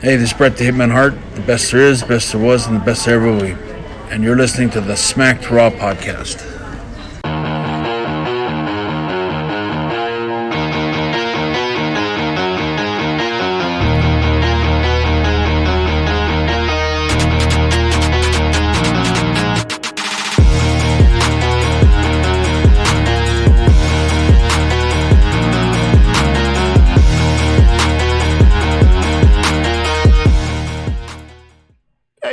Hey, this is Bret the Hitman Hart, the best there is, the best there was, and the best there ever will be. And you're listening to the Smacked Raw podcast.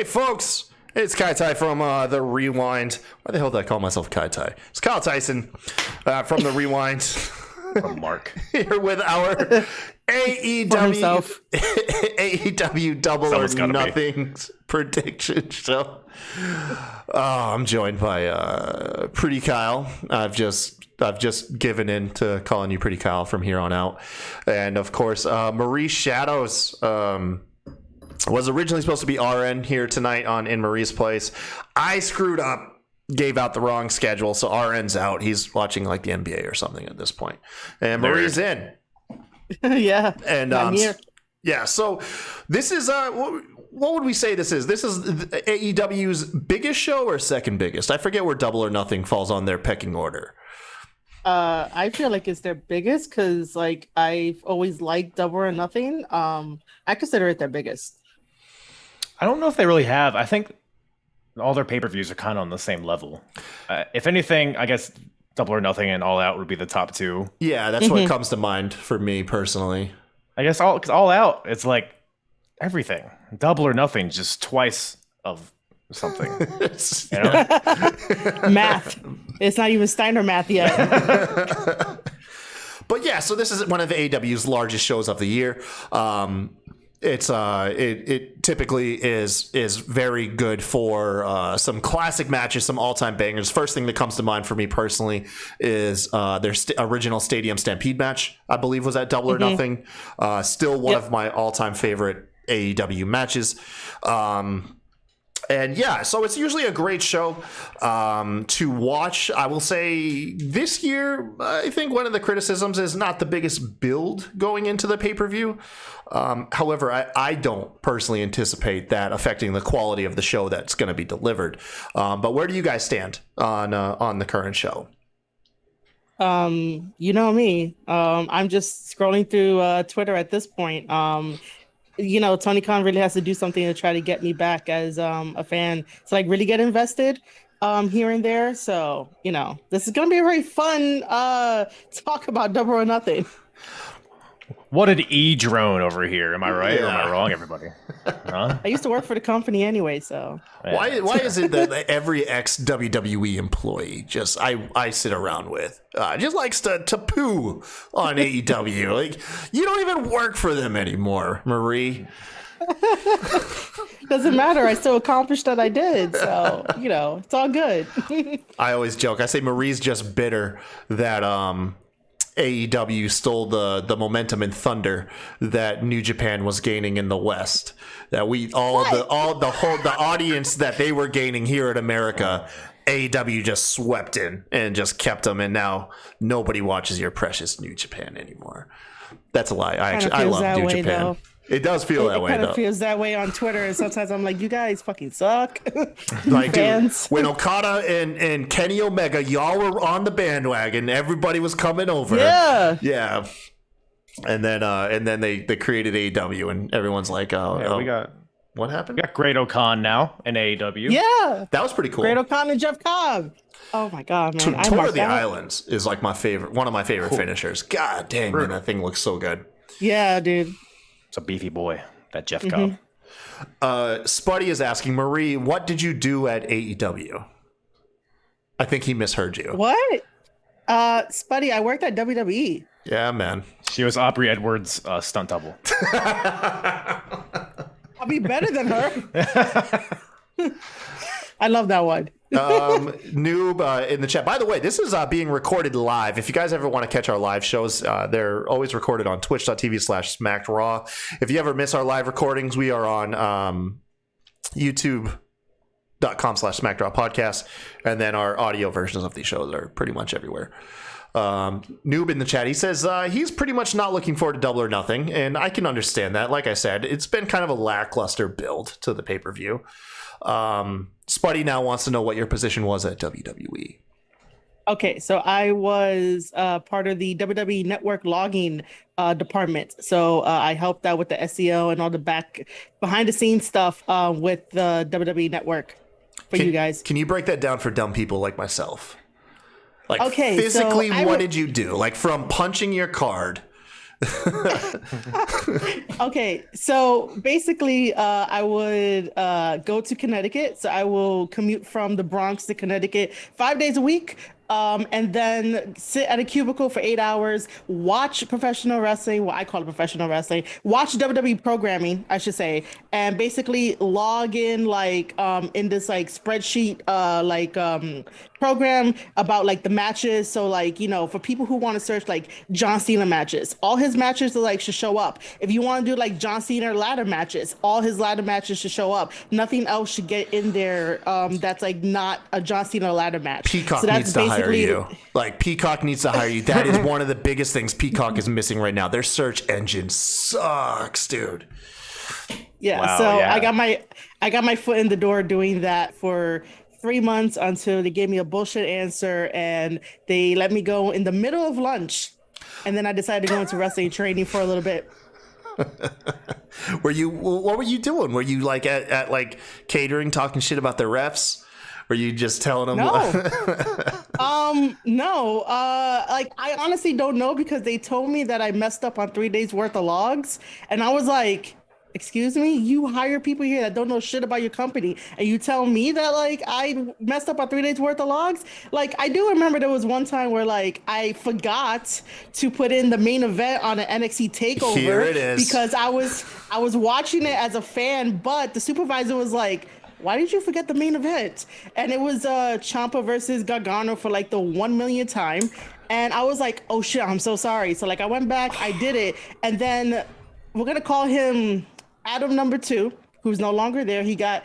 Folks, it's Kai Tai from The Rewind. Why the hell did I call myself Kai Tai? It's Kyle Tyson from The Rewind. From Mark. Here with our AEW Double or Nothing prediction show. I'm joined by Pretty Kyle. I've just given in to calling you Pretty Kyle from here on out. And of course, Marie Shadows. Was originally supposed to be RN here tonight in Marie's place. I screwed up, gave out the wrong schedule, so RN's out. He's watching like the NBA or something at this point. And Marie's in. Yeah. And I'm here. Yeah, so this is what would we say this is? This is AEW's biggest show or second biggest? I forget where Double or Nothing falls on their pecking order. I feel like it's their biggest because like I've always liked Double or Nothing. I consider it their biggest. I don't know if they really have. I think all their pay-per-views are kind of on the same level. If anything, I guess Double or Nothing and All Out would be the top two. Yeah, that's what comes to mind for me personally. I guess All Out, it's like everything. Double or Nothing, just twice of something. You know? Math. It's not even Steiner math yet. But yeah, so this is one of AEW's largest shows of the year. It typically is very good for some classic matches, some all-time bangers. First thing that comes to mind for me personally is their original Stadium Stampede match, I believe was at Double or Nothing. Still one of my all-time favorite AEW matches. And yeah, so it's usually a great show to watch. I will say this year, I think one of the criticisms is not the biggest build going into the pay-per-view. However, I don't personally anticipate that affecting the quality of the show that's going to be delivered. But where do you guys stand on the current show? You know me. I'm just scrolling through Twitter at this point. Tony Khan really has to do something to try to get me back as a fan to like really get invested here and there. So, this is going to be a very fun talk about Double or Nothing. What an E-drone over here. Am I right or am I wrong, everybody? Huh? I used to work for the company anyway, so. Why is it that every ex-WWE employee I sit around with just likes to poo on AEW? Like, you don't even work for them anymore, Marie. Doesn't matter. I still accomplished that I did. So, it's all good. I always joke. I say Marie's just bitter that AEW stole the momentum and thunder that New Japan was gaining in the West. That the audience that they were gaining here in America, AEW just swept in and just kept them, and now nobody watches your precious New Japan anymore. That's a lie. I love New Japan. Though. It does feel that way, though. It kind of feels that way on Twitter, and sometimes I'm like, you guys fucking suck. Like, fans. Dude, when Okada and Kenny Omega, y'all were on the bandwagon, everybody was coming over. Yeah. And then they created AEW, and everyone's like, we got what happened? We got Great O'Khan now in AEW. Yeah, that was pretty cool. Great O'Khan and Jeff Cobb. Oh my god, man! Tour of the Islands is like one of my favorite finishers. God dang, man, that thing looks so good. Yeah, dude. It's a beefy boy, that Jeff Cobb. Spuddy is asking, Marie, what did you do at AEW? I think he misheard you. What? Spuddy, I worked at WWE. Yeah, man. She was Aubrey Edwards' stunt double. I'll be better than her. I love that one. Noob in the chat. By the way, this is being recorded live. If you guys ever want to catch our live shows, they're always recorded on twitch.tv/SmackedRaw. If you ever miss our live recordings, we are on youtube.com/SmackedRaw podcast. And then our audio versions of these shows are pretty much everywhere. Noob in the chat, he says he's pretty much not looking forward to Double or Nothing, and I can understand that. Like I said, it's been kind of a lackluster build to the pay-per-view. Spuddy now wants to know what your position was at WWE. Okay, so I was part of the WWE Network logging department. So I helped out with the SEO and all the behind the scenes stuff with the WWE Network for you guys. Can you break that down for dumb people like myself? Like, okay, physically, so what did you do? Like, from punching your card. Okay, so basically, I would go to Connecticut. So I will commute from the Bronx to Connecticut 5 days a week. And then sit at a cubicle for 8 hours, watch professional wrestling, what I call it professional wrestling, watch WWE programming, I should say, and basically log in like in this like spreadsheet program about like the matches. So like, you know, for people who want to search like John Cena matches, all his matches like should show up. If you want to do like John Cena ladder matches, all his ladder matches should show up. Nothing else should get in there that's like not a John Cena ladder match. Peacock so that's needs to hire you. Like, Peacock needs to hire you. That is one of the biggest things Peacock is missing right now. Their search engine sucks, dude. Yeah, wow, so yeah. I got my foot in the door doing that for 3 months until they gave me a bullshit answer and they let me go in the middle of lunch. And then I decided to go into wrestling training for a little bit. What were you doing? Were you like at like catering, talking shit about the refs? Were you just telling them? No. No. Like, I honestly don't know because they told me that I messed up on 3 days worth of logs. And I was like, excuse me, you hire people here that don't know shit about your company. And you tell me that like I messed up on 3 days worth of logs. Like, I do remember there was one time where like I forgot to put in the main event on an NXT takeover. Here it is. Because I was watching it as a fan, but the supervisor was like, why did you forget the main event? And it was Ciampa versus Gargano for like the 1 millionth time. And I was like, oh shit, I'm so sorry. So like I went back, I did it. And then we're going to call him Adam number 2, who's no longer there. He got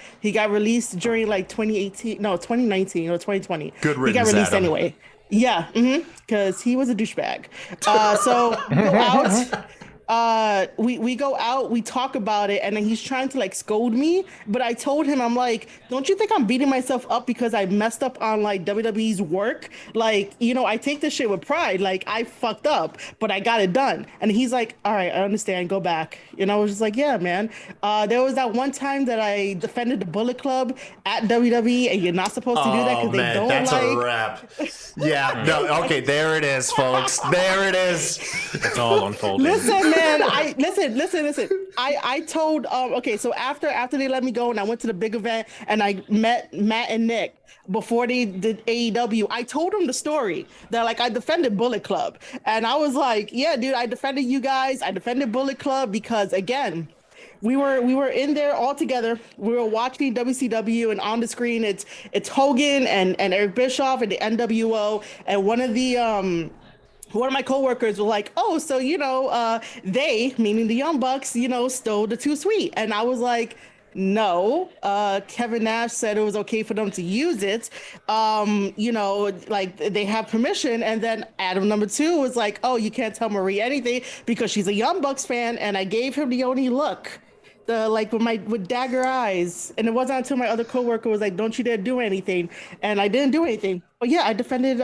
released during like 2019 or 2020. Good riddance, he got released Adam. anyway. Yeah, because he was a douchebag. So we go out. We go out, we talk about it, and then he's trying to like scold me. But I told him, I'm like, don't you think I'm beating myself up because I messed up on like WWE's work? Like, you know, I take this shit with pride. Like, I fucked up, but I got it done. And he's like, all right, I understand. Go back. And I was just like, yeah, man. There was that one time that I defended the Bullet Club at WWE, and you're not supposed to do that because they don't that's like. a wrap. Yeah. No. Okay. There it is, folks. There it is. It's all unfolding. Listen, man. Listen. I told okay. So after they let me go and I went to the big event and I met Matt and Nick before they did AEW. I told them the story that like I defended Bullet Club and I was like, yeah, dude, I defended you guys. I defended Bullet Club because again, we were in there all together. We were watching WCW and on the screen it's Hogan and Eric Bischoff and the NWO and one of my coworkers were like, oh, so, you know, they, meaning the Young Bucks, you know, stole the Too Sweet. And I was like, no, Kevin Nash said it was okay for them to use it. You know, like they have permission. And then Adam number 2 was like, oh, you can't tell Marie anything because she's a Young Bucks fan. And I gave him the only look. With dagger eyes, and it wasn't until my other coworker was like, "Don't you dare do anything," and I didn't do anything. But yeah, I defended,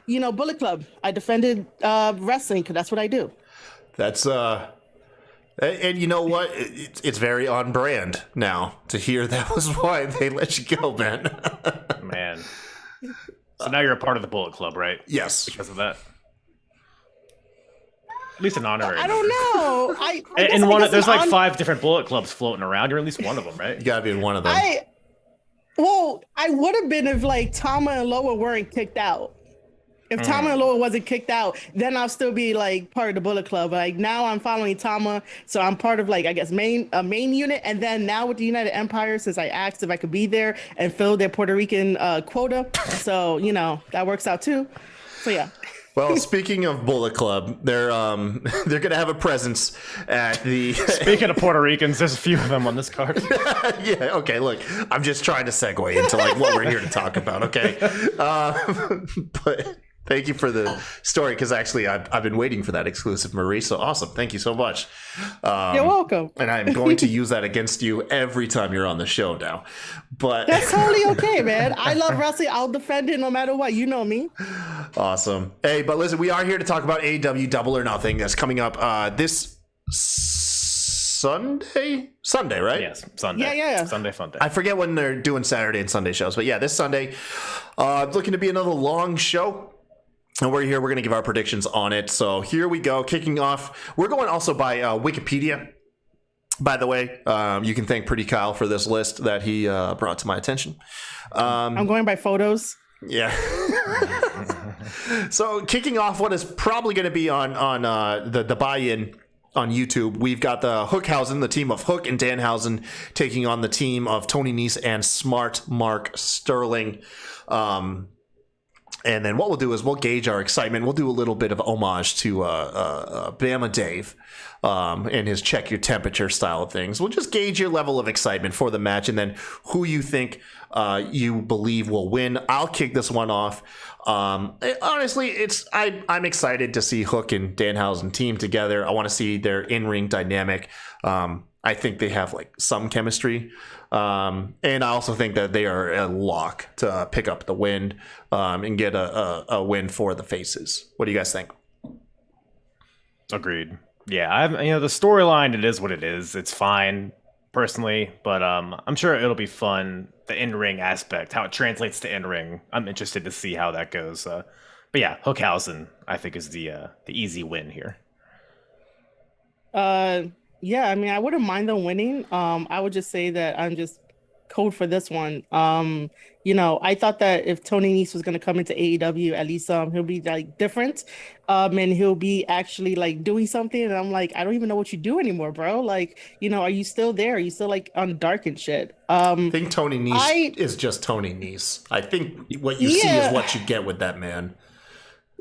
you know, Bullet Club. I defended wrestling because that's what I do. That's and you know what? It's very on brand now to hear that was why they let you go, man. Man. So now you're a part of the Bullet Club, right? Yes, Because of that. At least an honorary. I don't know. There's like 5 different Bullet Clubs floating around. You're at least one of them, right? you gotta be in one of them. I would have been if like Tama and Loa weren't kicked out. If Tama and Loa wasn't kicked out, then I'll still be like part of the Bullet Club. Like now I'm following Tama, so I'm part of like I guess main unit, and then now with the United Empire, since I asked if I could be there and fill their Puerto Rican quota, so you know that works out too. So yeah. Well, speaking of Bullet Club, they're gonna have a presence at the. Speaking of Puerto Ricans, there's a few of them on this card. Yeah. Okay. Look, I'm just trying to segue into like what we're here to talk about. Okay. But Thank you for the story, because actually I've been waiting for that exclusive, Marie. So awesome. Thank you so much. You're welcome. And I'm going to use that against you every time you're on the show now. But that's totally okay, man. I love wrestling. I'll defend it no matter what. You know me. Awesome. Hey, but listen, we are here to talk about AEW Double or Nothing. That's coming up this Sunday, right? Yes, Sunday. Yeah. Sunday fun day. I forget when they're doing Saturday and Sunday shows, but yeah, this Sunday, looking to be another long show. And we're here. We're going to give our predictions on it. So here we go. Kicking off. We're going also by Wikipedia. By the way, you can thank Pretty Kyle for this list that he brought to my attention. I'm going by photos. Yeah. So kicking off what is probably going to be on the buy-in on YouTube, we've got the Hookhausen, the team of Hook and Danhausen, taking on the team of Tony Nese and Smart Mark Sterling. And then what we'll do is we'll gauge our excitement. We'll do a little bit of homage to Bama Dave and his check your temperature style of things. We'll just gauge your level of excitement for the match, and then who you think you believe will win. I'll kick this one off. Honestly, I'm excited to see Hook and Danhausen team together. I want to see their in-ring dynamic. I think they have like some chemistry. And I also think that they are a lock to pick up the win and get a win for the faces. What do you guys think? Agreed. Yeah, the storyline, it is what it is. It's fine, personally, but I'm sure it'll be fun. The in-ring aspect, how it translates to in-ring, I'm interested to see how that goes. But yeah, Hookhausen, I think, is the easy win here. Yeah, I mean, I wouldn't mind them winning. I would just say that I'm just cold for this one. I thought that if Tony Nese was going to come into AEW, at least he'll be like different, and he'll be actually like doing something. And I'm like, I don't even know what you do anymore, bro. Like, are you still there? Are you still like on dark and shit? I think Tony Nese is just Tony Nese. I think what you see is what you get with that man.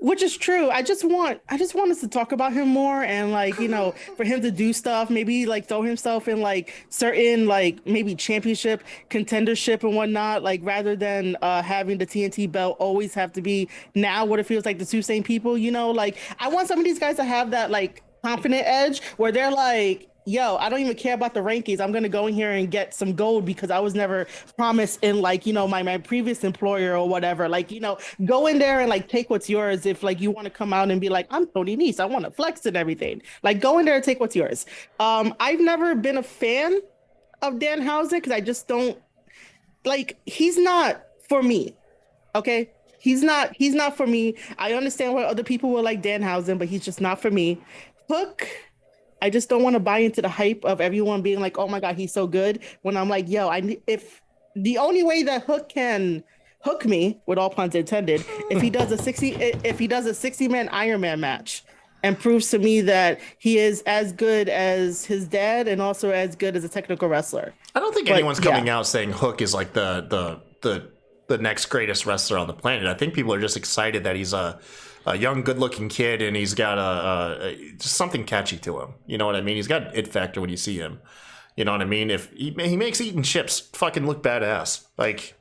Which is true. I just want us to talk about him more, and like, for him to do stuff, maybe like throw himself in like certain like maybe championship contendership and whatnot, like rather than having the TNT belt always have to be now what it feels like the two same people, like I want some of these guys to have that like confident edge where they're like, yo, I don't even care about the rankings. I'm going to go in here and get some gold because I was never promised in like, my previous employer or whatever. Like, go in there and like take what's yours. If like you want to come out and be like, I'm Tony Nese, I want to flex and everything. Like go in there and take what's yours. I've never been a fan of Danhausen because I just don't like, he's not for me. Okay. He's not for me. I understand why other people will like Danhausen, but he's just not for me. Hook, I just don't want to buy into the hype of everyone being like, oh my God, he's so good. When I'm like, yo, if the only way that Hook can hook me, with all puns intended, if he does a 60-man Iron Man match and proves to me that he is as good as his dad and also as good as a technical wrestler. I don't think anyone's coming out saying Hook is like the next greatest wrestler on the planet. I think people are just excited that he's a young, good-looking kid, and he's got just something catchy to him. You know what I mean? He's got an it factor when you see him. You know what I mean? If he makes eating chips fucking look badass, like,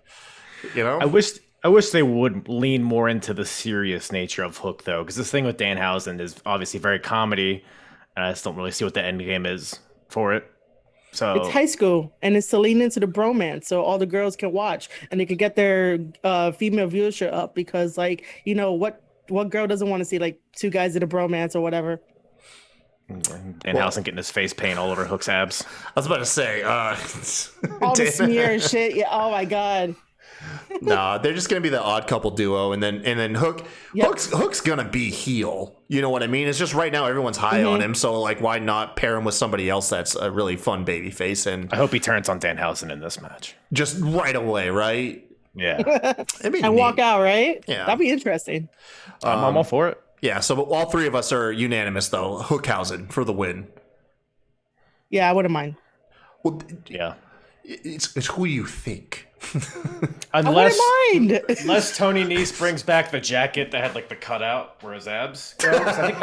I wish they would lean more into the serious nature of Hook, though, because this thing with Danhausen is obviously very comedy, and I just don't really see what the end game is for it. So it's high school, and it's to lean into the bromance, so all the girls can watch and they can get their female viewership up. Because, like, what girl doesn't want to see like two guys in a bromance or whatever? Danhausen getting his face paint all over Hook's abs. I was about to say, all the smear and shit. Yeah. Oh my God. No, they're just gonna be the odd couple duo, and then Hook's gonna be heel. You know what I mean? It's just right now everyone's high on him, so like why not pair him with somebody else that's a really fun baby face? And I hope he turns on Danhausen in this match. Just right away, right? Yeah. And walk out, right? Yeah. That'd be interesting. I'm all for it. Yeah, so all three of us are unanimous, though. Hookhausen for the win. Yeah, I wouldn't mind. Well, yeah. It's who you think. Unless, I wouldn't mind. Unless Tony Nese brings back the jacket that had like the cutout where his abs go. I think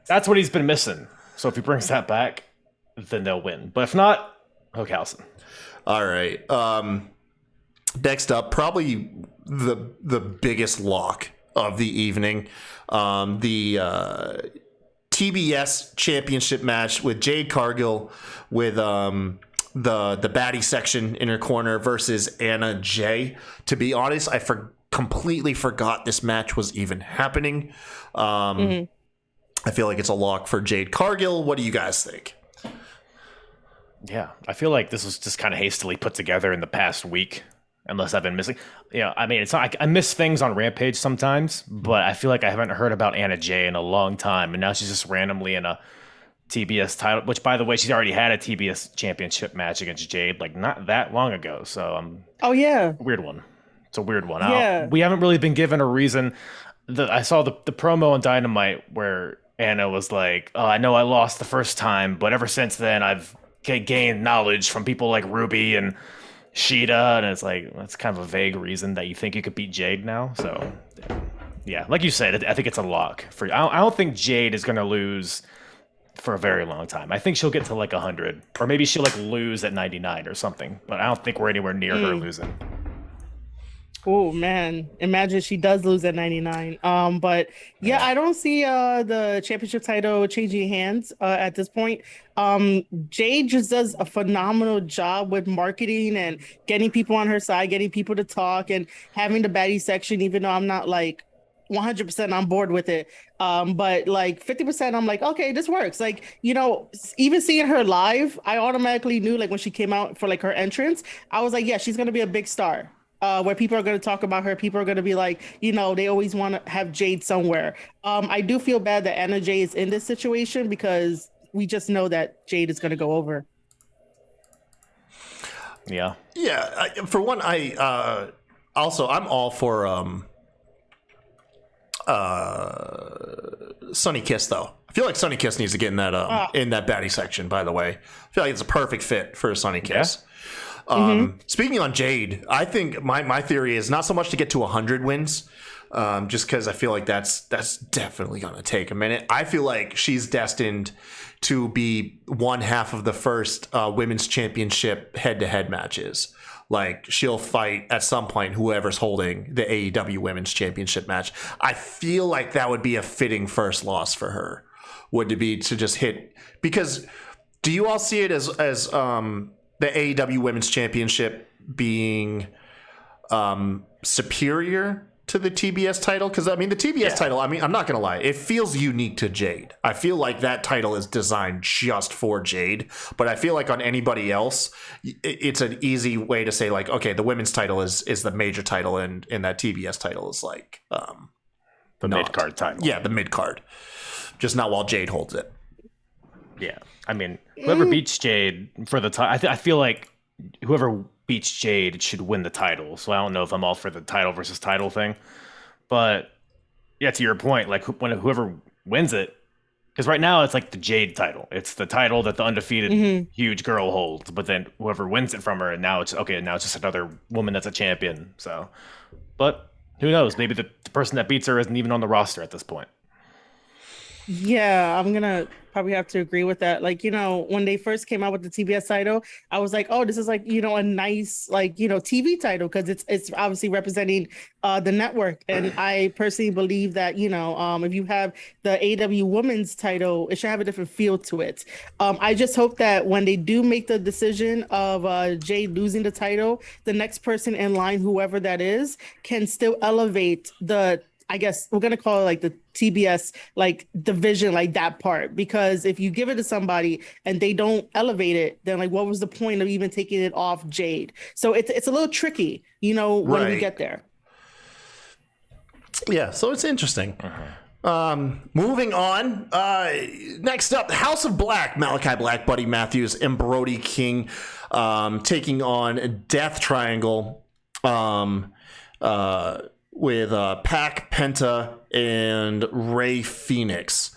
that's what he's been missing. So if he brings that back, then they'll win. But if not, Hookhausen. All right. Next up, probably the biggest lock of the evening. The TBS championship match with Jade Cargill with the baddie section in her corner versus Anna Jay. To be honest, I completely forgot this match was even happening. I feel like it's a lock for Jade Cargill. What do you guys think? Yeah, I feel like this was just kind of hastily put together in the past week, unless I've been missing. I mean, it's not, I miss things on Rampage sometimes, but I feel like I haven't heard about Anna Jay in a long time, and now she's just randomly in a TBS title, which, by the way, she's already had a TBS championship match against Jade, like, not that long ago, so oh, yeah. Weird one. It's a weird one. Yeah. We haven't really been given a reason. I saw the promo on Dynamite where Anna was like, oh, I know I lost the first time, but ever since then, I've gained knowledge from people like Ruby and Sheeta, and it's like, that's kind of a vague reason that you think you could beat Jade now. So, yeah, like you said, I think it's a lock. I don't think Jade is going to lose for a very long time. I think she'll get to like 100, or maybe she'll like lose at 99 or something, but I don't think we're anywhere near her losing. Oh man, imagine she does lose at 99. But yeah, I don't see the championship title changing hands at this point. Jade just does a phenomenal job with marketing and getting people on her side, getting people to talk, and having the baddie section, even though I'm not like 100% on board with it. But like 50%, I'm like, okay, this works. Like, even seeing her live, I automatically knew, like, when she came out for like her entrance, I was like, yeah, she's gonna be a big star. Where people are going to talk about her. People are going to be like, they always want to have Jade somewhere. I do feel bad that Anna Jay is in this situation because we just know that Jade is going to go over. Yeah. Yeah. For one, I'm all for Sunny Kiss, though. I feel like Sunny Kiss needs to get in that in that baddie section, by the way. I feel like it's a perfect fit for Sunny Kiss. Yeah. Speaking on Jade, I think my theory is not so much to get to 100 wins, just because I feel like that's definitely going to take a minute. I feel like she's destined to be one half of the first women's championship head-to-head matches. Like, she'll fight at some point whoever's holding the AEW women's championship match. I feel like that would be a fitting first loss for her, would to be to just hit, because do you all see it as the AEW Women's Championship being superior to the TBS title? Because, I mean, the TBS title, I mean, I'm not going to lie, it feels unique to Jade. I feel like that title is designed just for Jade. But I feel like on anybody else, it's an easy way to say, like, okay, the women's title is the major title, and that TBS title is like the mid-card title. Yeah, the mid-card. Just not while Jade holds it. Yeah, I mean, whoever beats Jade for the title, I feel like whoever beats Jade should win the title. So I don't know if I'm all for the title versus title thing, but yeah, to your point, like whoever wins it, because right now it's like the Jade title. It's the title that the undefeated huge girl holds, but then whoever wins it from her, and now it's just another woman that's a champion. So, but who knows? Maybe the person that beats her isn't even on the roster at this point. Yeah, I'm gonna probably have to agree with that. Like, when they first came out with the TBS title, I was like, oh, this is like, a nice, like, TV title, because it's obviously representing the network. And I personally believe that, if you have the AEW women's title, it should have a different feel to it. I just hope that when they do make the decision of Jade losing the title, the next person in line, whoever that is, can still elevate I guess we're going to call it like the TBS, like division, like that part, because if you give it to somebody and they don't elevate it, then like, what was the point of even taking it off Jade? So it's a little tricky, when we get there. Yeah. So it's interesting. Moving on. Next up, House of Black, Malachi Black, Buddy Matthews, and Brody King, taking on Death Triangle, with Pac, Penta, and Ray Phoenix.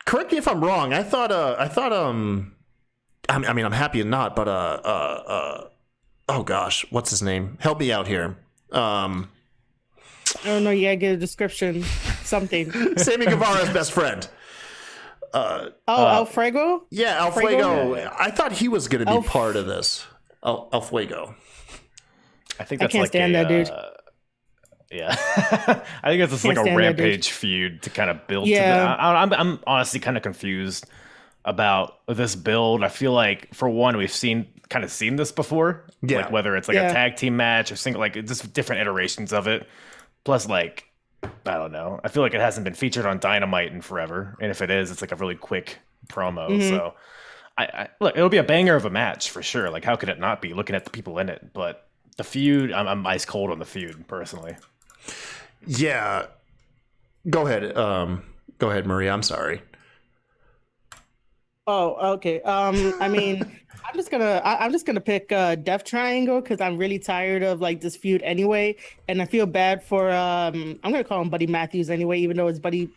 Correct me if I'm wrong. I thought I mean, I'm happy and not, but oh gosh, what's his name? Help me out here. I don't know. Yeah, get a description. Something. Sammy Guevara's best friend. El Fuego? Yeah, El Fuego. I thought he was going to be part of this. El Fuego. I think that's I can't stand that dude. Yeah, I think it's just like a stand that dude. Rampage feud to kind of build to Yeah. the. I'm honestly kind of confused about this build. I feel like for one, we've seen this before, Yeah. like whether it's like a Yeah. tag team match or single, like just different iterations of it. Plus, like I don't know, I feel like it hasn't been featured on Dynamite in forever, and if it is, it's like a really quick promo. So, I look, it'll be a banger of a match for sure. Like, how could it not be? Looking at the people in it, but the feud, I'm ice cold on the feud personally. Yeah. Go ahead. Go ahead, Maria. I'm sorry. Oh, okay. I mean, I'm just gonna pick Death Triangle because I'm really tired of like this feud anyway, and I feel bad for I'm gonna call him Buddy Matthews anyway, even though it's Buddy,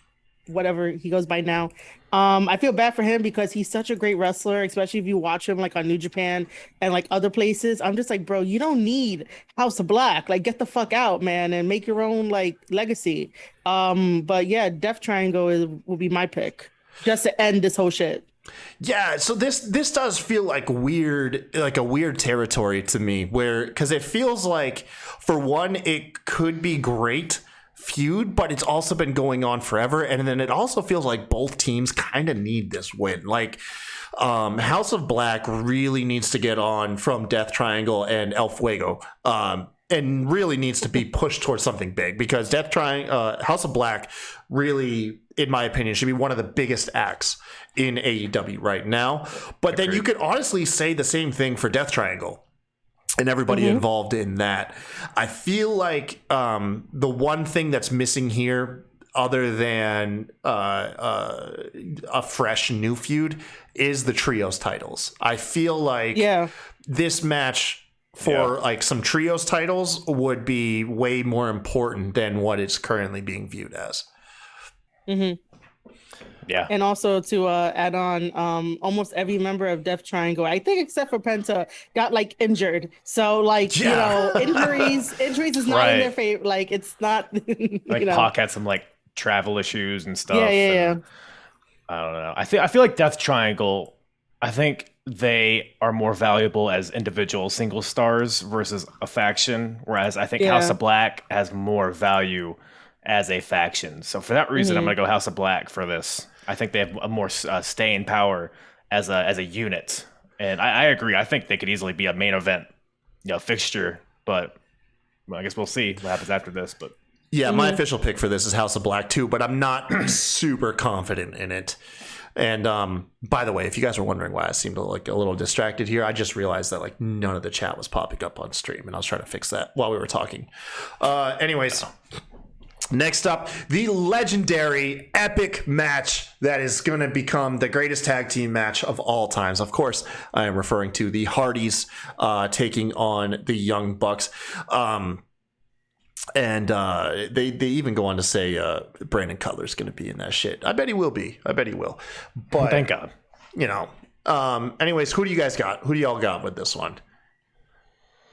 whatever he goes by now. I feel bad for him because he's such a great wrestler, especially if you watch him like on New Japan and like other places. I'm just like, bro, you don't need House of Black. Like, get the fuck out, man, and make your own like legacy. But yeah, Death Triangle will be my pick just to end this whole shit. Yeah, so this does feel like a weird territory to me, where because it feels like for one it could be great feud, but it's also been going on forever, and then it also feels like both teams kind of need this win. Like House of Black really needs to get on from Death Triangle and El Fuego. And really needs to be pushed towards something big because House of Black really, in my opinion, should be one of the biggest acts in AEW right now. But then you could honestly say the same thing for Death Triangle and everybody involved in that. I feel like the one thing that's missing here, other than a fresh new feud, is the trios titles. I feel like this match for like some trios titles would be way more important than what it's currently being viewed as. Yeah. And also to add on, almost every member of Death Triangle, I think except for Penta, got like injured. So like, you know, injuries is not in their favor. Like it's not, like Pac had some like travel issues and stuff. Yeah. I don't know. I feel like Death Triangle, I think they are more valuable as individual single stars versus a faction, whereas I think House of Black has more value as a faction. So for that reason, I'm gonna go House of Black for this. I think they have a more staying power as a unit, and I agree. I think they could easily be a main event, fixture. But well, I guess we'll see what happens after this. But yeah, my official pick for this is House of Black too, but I'm not super confident in it. And by the way, if you guys were wondering why I seemed like a little distracted here, I just realized that like none of the chat was popping up on stream, and I was trying to fix that while we were talking. Anyways, next up, the legendary epic match that is going to become the greatest tag team match of all times. Of course, I am referring to the Hardys taking on the Young Bucks. And they even go on to say Brandon Cutler's going to be in that shit. I bet he will be. But thank God. Anyways, who do you guys got? Who do y'all got with this one?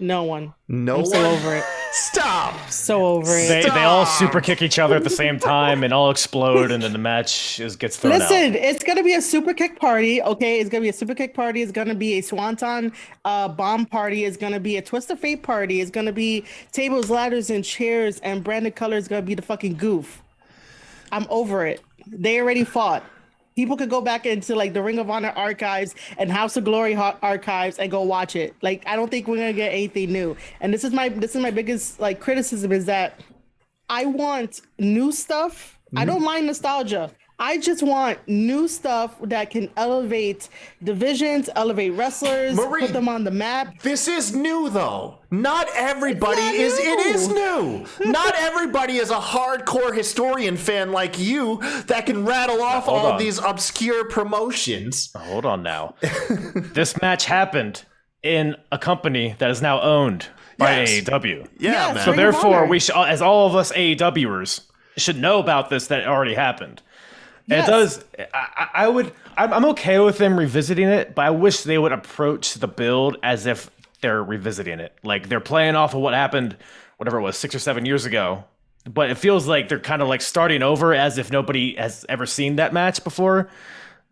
No one. No I'm one. so over it. Stop. So over it. They all super kick each other at the same time and all explode, and then the match gets thrown out. Listen, it's gonna be a super kick party. Okay, it's gonna be a super kick party. It's gonna be a swanton bomb party. It's gonna be a twist of fate party. It's gonna be tables, ladders, and chairs. And Brandon Cutler is gonna be the fucking goof. I'm over it. They already fought. People could go back into like the Ring of Honor archives and House of Glory archives and go watch it. Like I don't think we're gonna get anything new. And this is my biggest like criticism is that I want new stuff. I don't mind nostalgia. I just want new stuff that can elevate divisions, elevate wrestlers, put them on the map. This is new, though. Not everybody is. It is new. Not everybody is a hardcore historian fan like you that can rattle off all of these obscure promotions. Hold on now. This match happened in a company that is now owned by AEW. Yeah, man. So therefore, we should, as all of us AEWers, should know about this that it already happened. Yes. It does. I'm okay with them revisiting it, but I wish they would approach the build as if they're revisiting it. Like they're playing off of what happened, whatever it was, 6 or 7 years ago. But it feels like they're kind of like starting over as if nobody has ever seen that match before.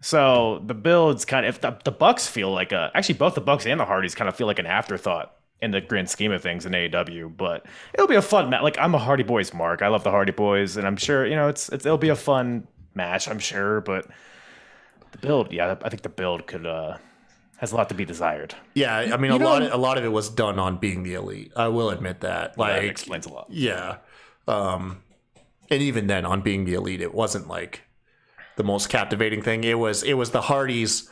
So the build's kind of, if the Bucks feel like actually both the Bucks and the Hardys kind of feel like an afterthought in the grand scheme of things in AEW, but it'll be a fun match. Like, I'm a Hardy Boys mark. I love the Hardy Boys, and I'm sure it'll be a fun match. I'm sure, but the build, I think the build could has a lot to be desired. Yeah, I mean, a lot of it was done on Being the Elite. I will admit that. Like, that explains a lot. Yeah, and even then, on Being the Elite, it wasn't like the most captivating thing. It was the Hardys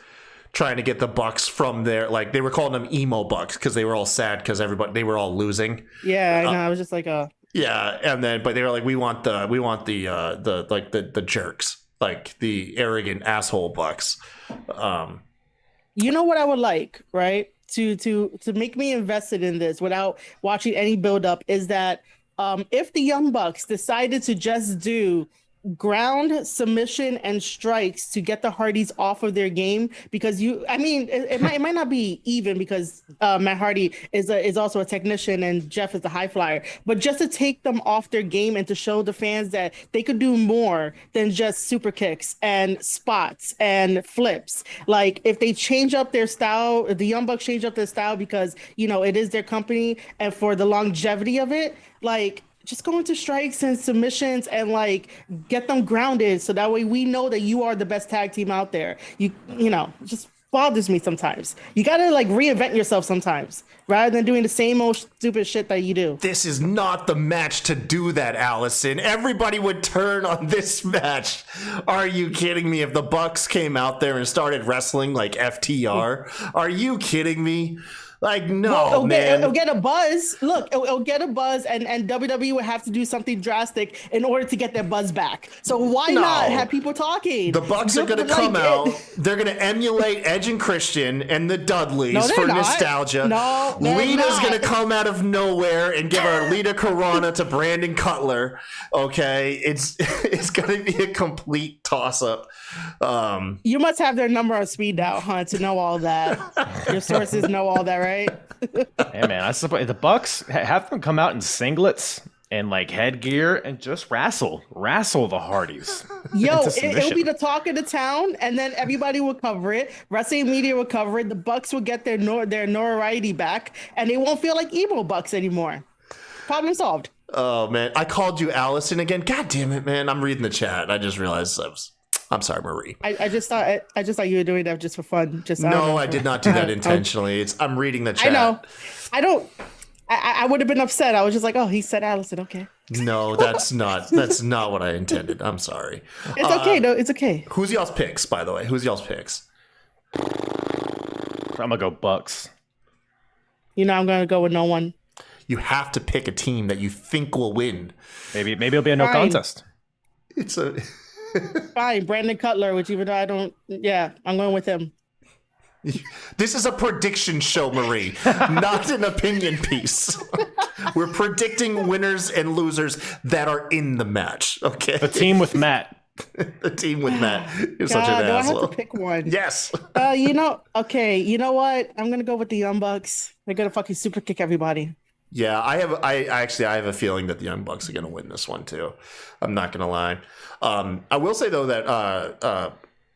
trying to get the Bucks from their, like, they were calling them emo Bucks because they were all sad because they were all losing. Yeah, I know. I was just like, yeah, and then but they were like, we want the jerks, like the arrogant asshole Bucks. You know what I would like, right? To make me invested in this without watching any build up is that if the Young Bucks decided to just do ground submission and strikes to get the Hardys off of their game, because it might not be even because Matt Hardy is also a technician and Jeff is the high flyer, but just to take them off their game and to show the fans that they could do more than just super kicks and spots and flips. Like, if they change up their style, the Young Bucks change up their style because it is their company, and for the longevity of it, like, just go into strikes and submissions and like get them grounded so that way we know that you are the best tag team out there. It just bothers me sometimes. You gotta like reinvent yourself sometimes rather than doing the same old stupid shit that you do. This is not the match to do that, Allison. Everybody would turn on this match. Are you kidding me? If the Bucks came out there and started wrestling like FTR, are you kidding me? Like, no, man. It'll get a buzz. Look, it'll get a buzz, and WWE would have to do something drastic in order to get their buzz back. So why not have people talking? The Bucks are going to come out. They're going to emulate Edge and Christian and the Dudleys for nostalgia. No, Lita's going to come out of nowhere and give our Lita Corona to Brandon Cutler. Okay, it's going to be a complete toss-up. You must have their number on speed dial, huh, to know all that. Your sources know all that, right? Hey man, I suppose the Bucks have them come out in singlets and like headgear and just wrestle the Hardys. Yo, it'll be the talk of the town, and then everybody will cover it. Wrestling media will cover it. The Bucks will get their notoriety back, and they won't feel like emo Bucks anymore. Problem solved. Oh man, I called you Allison again. God damn it, man! I'm reading the chat. I just realized I'm sorry, Marie. I just thought you were doing that just for fun. I did not do that intentionally. I'm reading the chat. I know. I would have been upset. I was just like, oh, he said Allison. Okay. No, that's not what I intended. I'm sorry. It's okay. No, it's okay. Who's y'all's picks, by the way? Who's y'all's picks? I'm gonna go Bucks. I'm gonna go with no one. You have to pick a team that you think will win. Maybe it'll be a no contest. It's a fine, Brandon Cutler, which even though I'm going with him. This is a prediction show, Marie, not an opinion piece. We're predicting winners and losers that are in the match, okay? The team with Matt. The team with Matt. You're such an asshole. I have to pick one. Yes. Okay, you know what? I'm going to go with the Young Bucks. They're going to fucking super kick everybody. Yeah, I have a feeling that the Young Bucks are going to win this one too. I'm not going to lie. I will say though that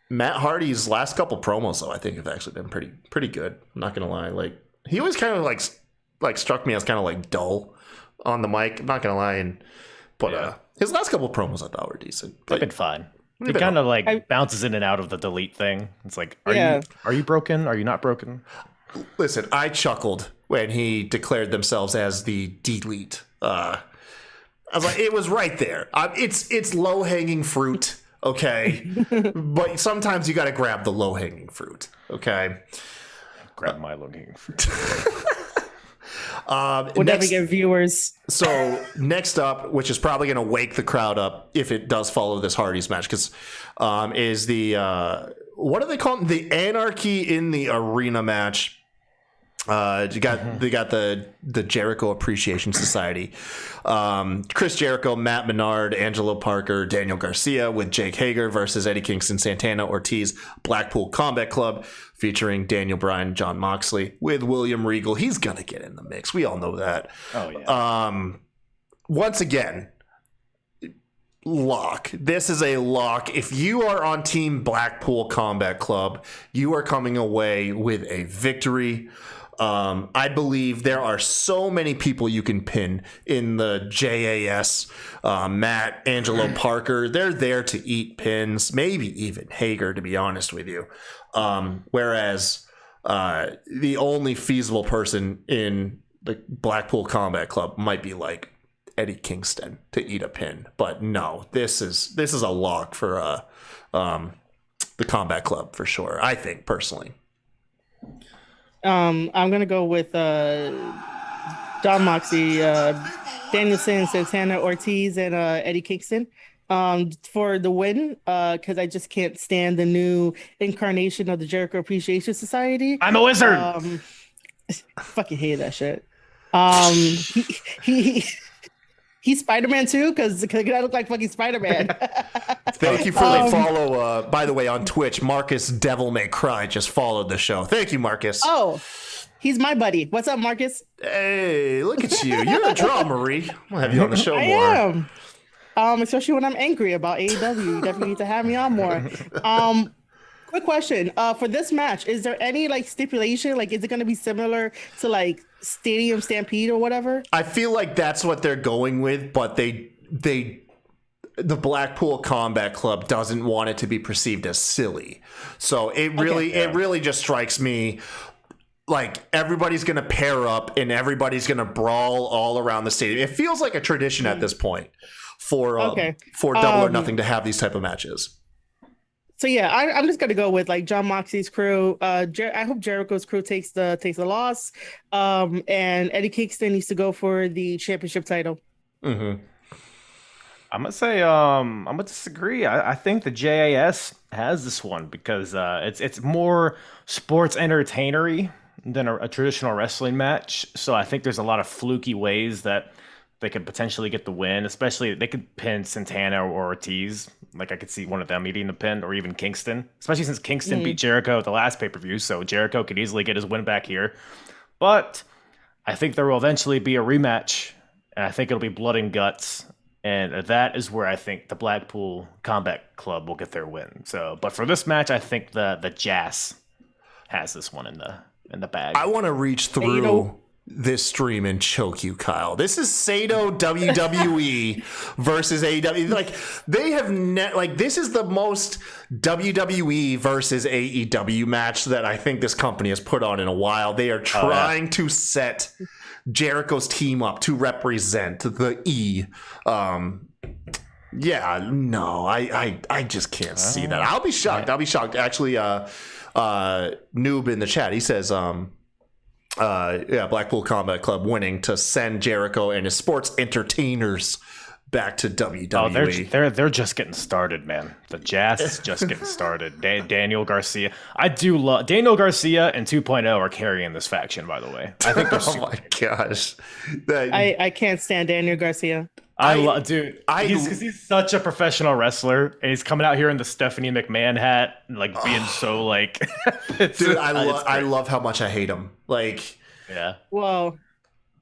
Matt Hardy's last couple promos though I think have actually been pretty good. I'm not going to lie. Like he always kind of like struck me as kind of like dull on the mic. I'm not going to lie, but his last couple promos I thought were decent. They've been fine. He kind of like bounces in and out of the delete thing. It's like, are you broken? Are you not broken? Listen, I chuckled when he declared themselves as the delete. I was like, it was right there. It's low hanging fruit, okay, but sometimes you got to grab the low hanging fruit, okay. Grab my low hanging fruit. We'll never get viewers. So next up, which is probably going to wake the crowd up if it does follow this Hardy's match, because is the what do they call it? The Anarchy in the Arena match. They got the Jericho Appreciation Society. Chris Jericho, Matt Menard, Angelo Parker, Daniel Garcia with Jake Hager versus Eddie Kingston, Santana Ortiz, Blackpool Combat Club featuring Daniel Bryan, John Moxley with William Regal. He's gonna get in the mix. We all know that. Oh yeah. Once again, lock. This is a lock. If you are on Team Blackpool Combat Club, you are coming away with a victory. I believe there are so many people you can pin in the JAS. Matt, Angelo Parker, they're there to eat pins, maybe even Hager, to be honest with you. Whereas the only feasible person in the Blackpool Combat Club might be like Eddie Kingston to eat a pin. But no, this is a lock for the Combat Club for sure, I think, personally. I'm gonna go with John Moxley, Danielson, Santana, Ortiz, and Eddie Kingston for the win. Because I just can't stand the new incarnation of the Jericho Appreciation Society. I'm a wizard. Fucking hate that shit. He's Spider-Man too, because I look like fucking Spider-Man. Thank you for the follow. By the way, on Twitch, Marcus Devil May Cry just followed the show. Thank you, Marcus. Oh, he's my buddy. What's up, Marcus? Hey, look at you. You're a draw, Marie. We'll have you on the show more. I am. Especially when I'm angry about AEW. You definitely need to have me on more. Quick question. For this match, is there any like stipulation? Like, is it going to be similar to like Stadium Stampede or whatever? I feel like that's what they're going with, but the Blackpool Combat Club doesn't want it to be perceived as silly. So it really just strikes me like everybody's going to pair up and everybody's going to brawl all around the stadium. It feels like a tradition at this point for Double or Nothing to have these type of matches. So yeah, I'm just gonna go with like John Moxley's crew. I hope Jericho's crew takes the loss, and Eddie Kingston needs to go for the championship title. Mm-hmm. I'm gonna say I'm gonna disagree. I think the JAS has this one because it's more sports entertainery than a traditional wrestling match. So I think there's a lot of fluky ways that they could potentially get the win. Especially they could pin Santana or Ortiz. Like I could see one of them eating the pin, or even Kingston. Especially since Kingston beat Jericho at the last pay-per-view, so Jericho could easily get his win back here. But I think there will eventually be a rematch, and I think it'll be blood and guts. And that is where I think the Blackpool Combat Club will get their win. So, but for this match, I think the JAS has this one in the bag. I want to reach through this stream and choke you, Kyle. This is Sato WWE versus AEW. Like they have this is the most WWE versus AEW match that I think this company has put on in a while. They are trying to set Jericho's team up to represent the E. I just can't see that. I'll be shocked. Actually, Noob in the chat, he says, Blackpool Combat Club winning to send Jericho and his sports entertainers back to WWE. Oh, they're just getting started, man. The JAS is just getting started. Daniel Garcia. I do love Daniel Garcia and 2.0 are carrying this faction, by the way. I think they're oh my gosh. I can't stand Daniel Garcia. He's such a professional wrestler, and he's coming out here in the Stephanie McMahon hat, and like being so like. Dude, I love how much I hate him. Like, yeah. Well,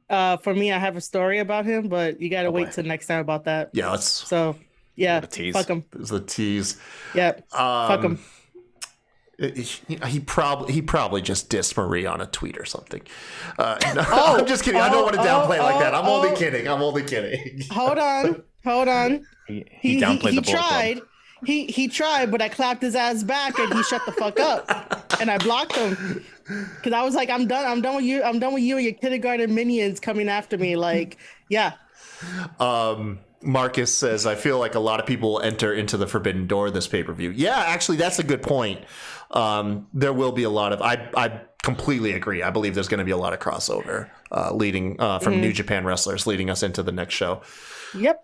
for me, I have a story about him, but you gotta wait till next time about that. Yeah, fuck him. It's the tease. Yep, fuck him. He probably just dissed Marie on a tweet or something. I'm just kidding. I don't want to downplay it like that. I'm only kidding. Hold on. He downplayed the tried. Club. He tried, but I clapped his ass back and he shut the fuck up. And I blocked him because I was like, I'm done with you. I'm done with you and your kindergarten minions coming after me. Like, yeah. Marcus says, I feel like a lot of people will enter into the Forbidden Door this pay-per-view. Yeah, actually, that's a good point. There will be a lot of... I completely agree. I believe there's going to be a lot of crossover leading from New Japan wrestlers leading us into the next show. Yep.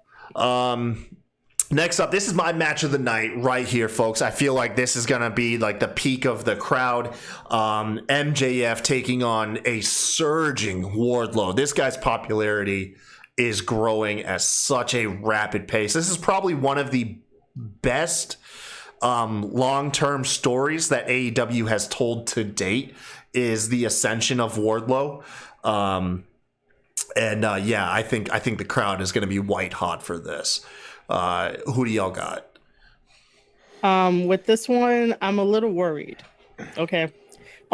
Next up, this is my match of the night right here, folks. I feel like this is going to be like the peak of the crowd. MJF taking on a surging Wardlow. This guy's popularity is growing at such a rapid pace. This is probably one of the best long-term stories that AEW has told to date, is the ascension of Wardlow. I think the crowd is going to be white hot for this. Who do y'all got? With this one, I'm a little worried. Okay.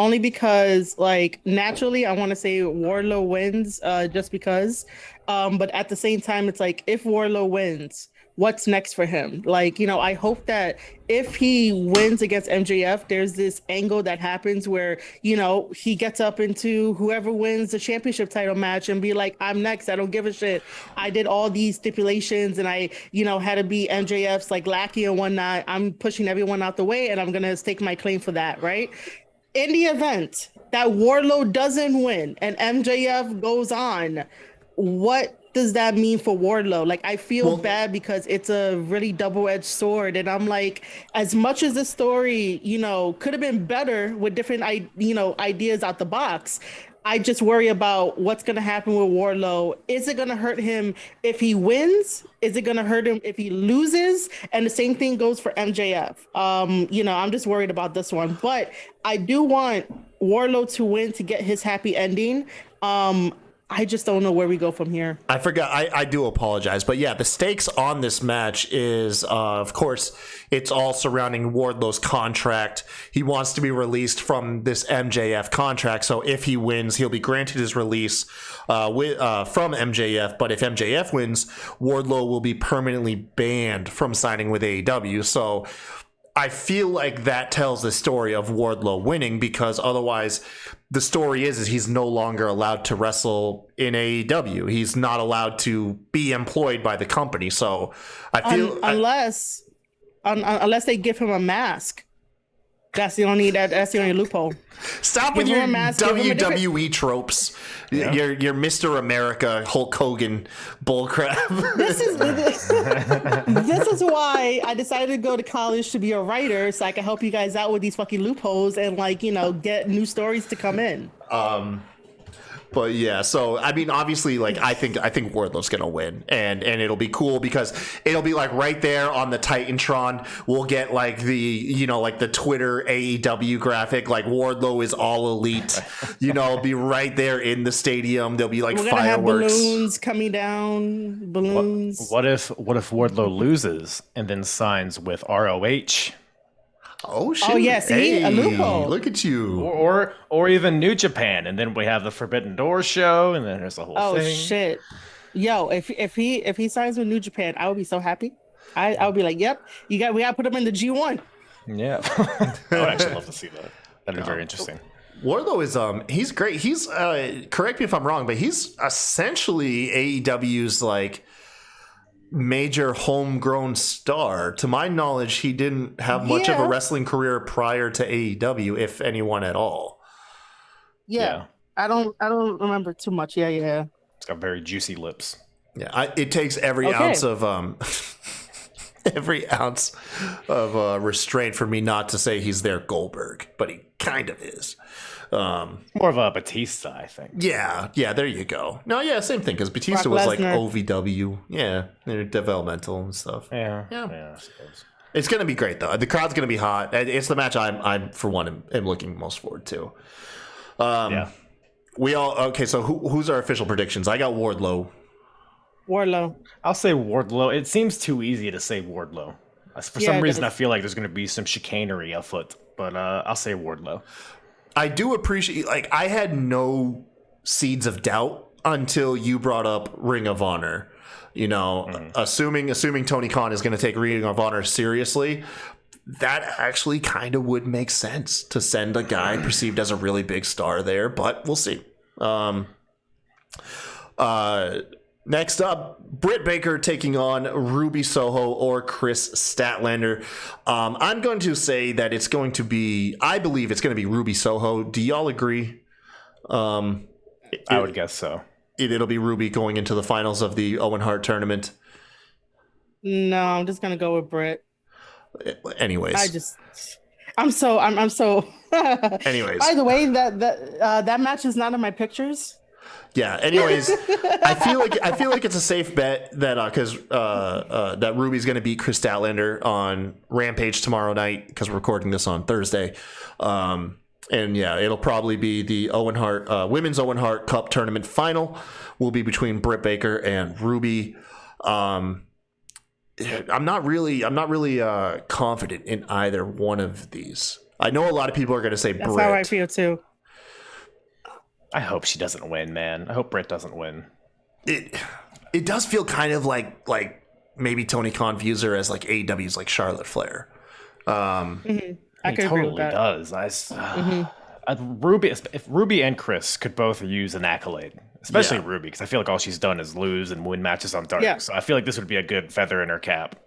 only because like naturally I want to say Wardlow wins just because. But at the same time, it's like if Wardlow wins, what's next for him? Like, I hope that if he wins against MJF, there's this angle that happens where, he gets up into whoever wins the championship title match and be like, I'm next. I don't give a shit. I did all these stipulations and I, had to be MJF's like lackey and whatnot. I'm pushing everyone out the way and I'm going to stake my claim for that, right? In the event that Wardlow doesn't win and MJF goes on, what does that mean for Wardlow? Like, I feel bad because it's a really double-edged sword, and I'm like, as much as the story, could have been better with different, ideas out the box. I just worry about what's going to happen with Wardlow. Is it going to hurt him if he wins? Is it going to hurt him if he loses? And the same thing goes for MJF. I'm just worried about this one, but I do want Wardlow to win to get his happy ending. I just don't know where we go from here. I forgot. I do apologize. But yeah, the stakes on this match is, of course, it's all surrounding Wardlow's contract. He wants to be released from this MJF contract. So if he wins, he'll be granted his release from MJF. But if MJF wins, Wardlow will be permanently banned from signing with AEW. So I feel like that tells the story of Wardlow winning, because otherwise the story is he's no longer allowed to wrestle in AEW. He's not allowed to be employed by the company. So I feel unless they give him a mask. That's the only loophole. Stop with your WWE tropes. Yeah. Your Mr. America Hulk Hogan bullcrap. This is why I decided to go to college to be a writer, so I can help you guys out with these fucking loopholes and get new stories to come in. But yeah, so I mean, obviously, like I think Wardlow's gonna win, and it'll be cool because it'll be like right there on the Titantron. We'll get like the like the Twitter AEW graphic, like Wardlow is all elite. It'll be right there in the stadium. There'll be like we're fireworks, have balloons coming down, balloons. What if Wardlow loses and then signs with ROH? Oh shit! Oh yeah, see, a loophole. Look at you. Or even New Japan, and then we have the Forbidden Door show, and then there's a whole thing. Oh shit! Yo, if he signs with New Japan, I would be so happy. I would be like, yep, we gotta put him in the G1. Yeah, I would actually love to see that. That'd be very interesting. Wardlow is he's great. He's correct me if I'm wrong, but he's essentially AEW's like major homegrown star. To my knowledge, he didn't have much of a wrestling career prior to AEW, if anyone at all. Yeah. I don't remember too much. Yeah. It's got very juicy lips. Yeah, it takes every ounce of restraint for me not to say he's their Goldberg, but he kind of is. More of a Batista, I think. Yeah, there you go. No, yeah, same thing, because Batista was like OVW. Yeah, they're developmental and stuff. Yeah, I suppose. It's going to be great, though. The crowd's going to be hot. It's the match I'm for one, am looking most forward to. We all, okay, so who's our official predictions? I got Wardlow. I'll say Wardlow. It seems too easy to say Wardlow. For some reason, I feel like there's going to be some chicanery afoot, but I'll say Wardlow. I do appreciate, like, I had no seeds of doubt until you brought up Ring of Honor. Assuming Tony Khan is going to take Ring of Honor seriously, that actually kind of would make sense to send a guy perceived as a really big star there, but we'll see. Next up, Britt Baker taking on Ruby Soho or Chris Statlander. I'm going to say that I believe it's going to be Ruby Soho. Do y'all agree? I would guess so. It'll be Ruby going into the finals of the Owen Hart tournament. No, I'm just going to go with Britt. Anyways. I'm so. Anyways. By the way, that match is not in my pictures. Yeah. Anyways, I feel like it's a safe bet that because that Ruby's going to beat Chris Statlander on Rampage tomorrow night, because we're recording this on Thursday. And yeah, it'll probably be the women's Owen Hart Cup tournament final will be between Britt Baker and Ruby. I'm not really confident in either one of these. I know a lot of people are going to say Brit. That's how I feel too. I hope she doesn't win, man. I hope Brit doesn't win. It does feel kind of like maybe Tony Khan views her as like AEW's like Charlotte Flair. I It could agree with totally that. does. Ruby, if Ruby and Chris could both use an accolade, especially Ruby, because I feel like all she's done is lose and win matches on Dark. Yeah. So I feel like this would be a good feather in her cap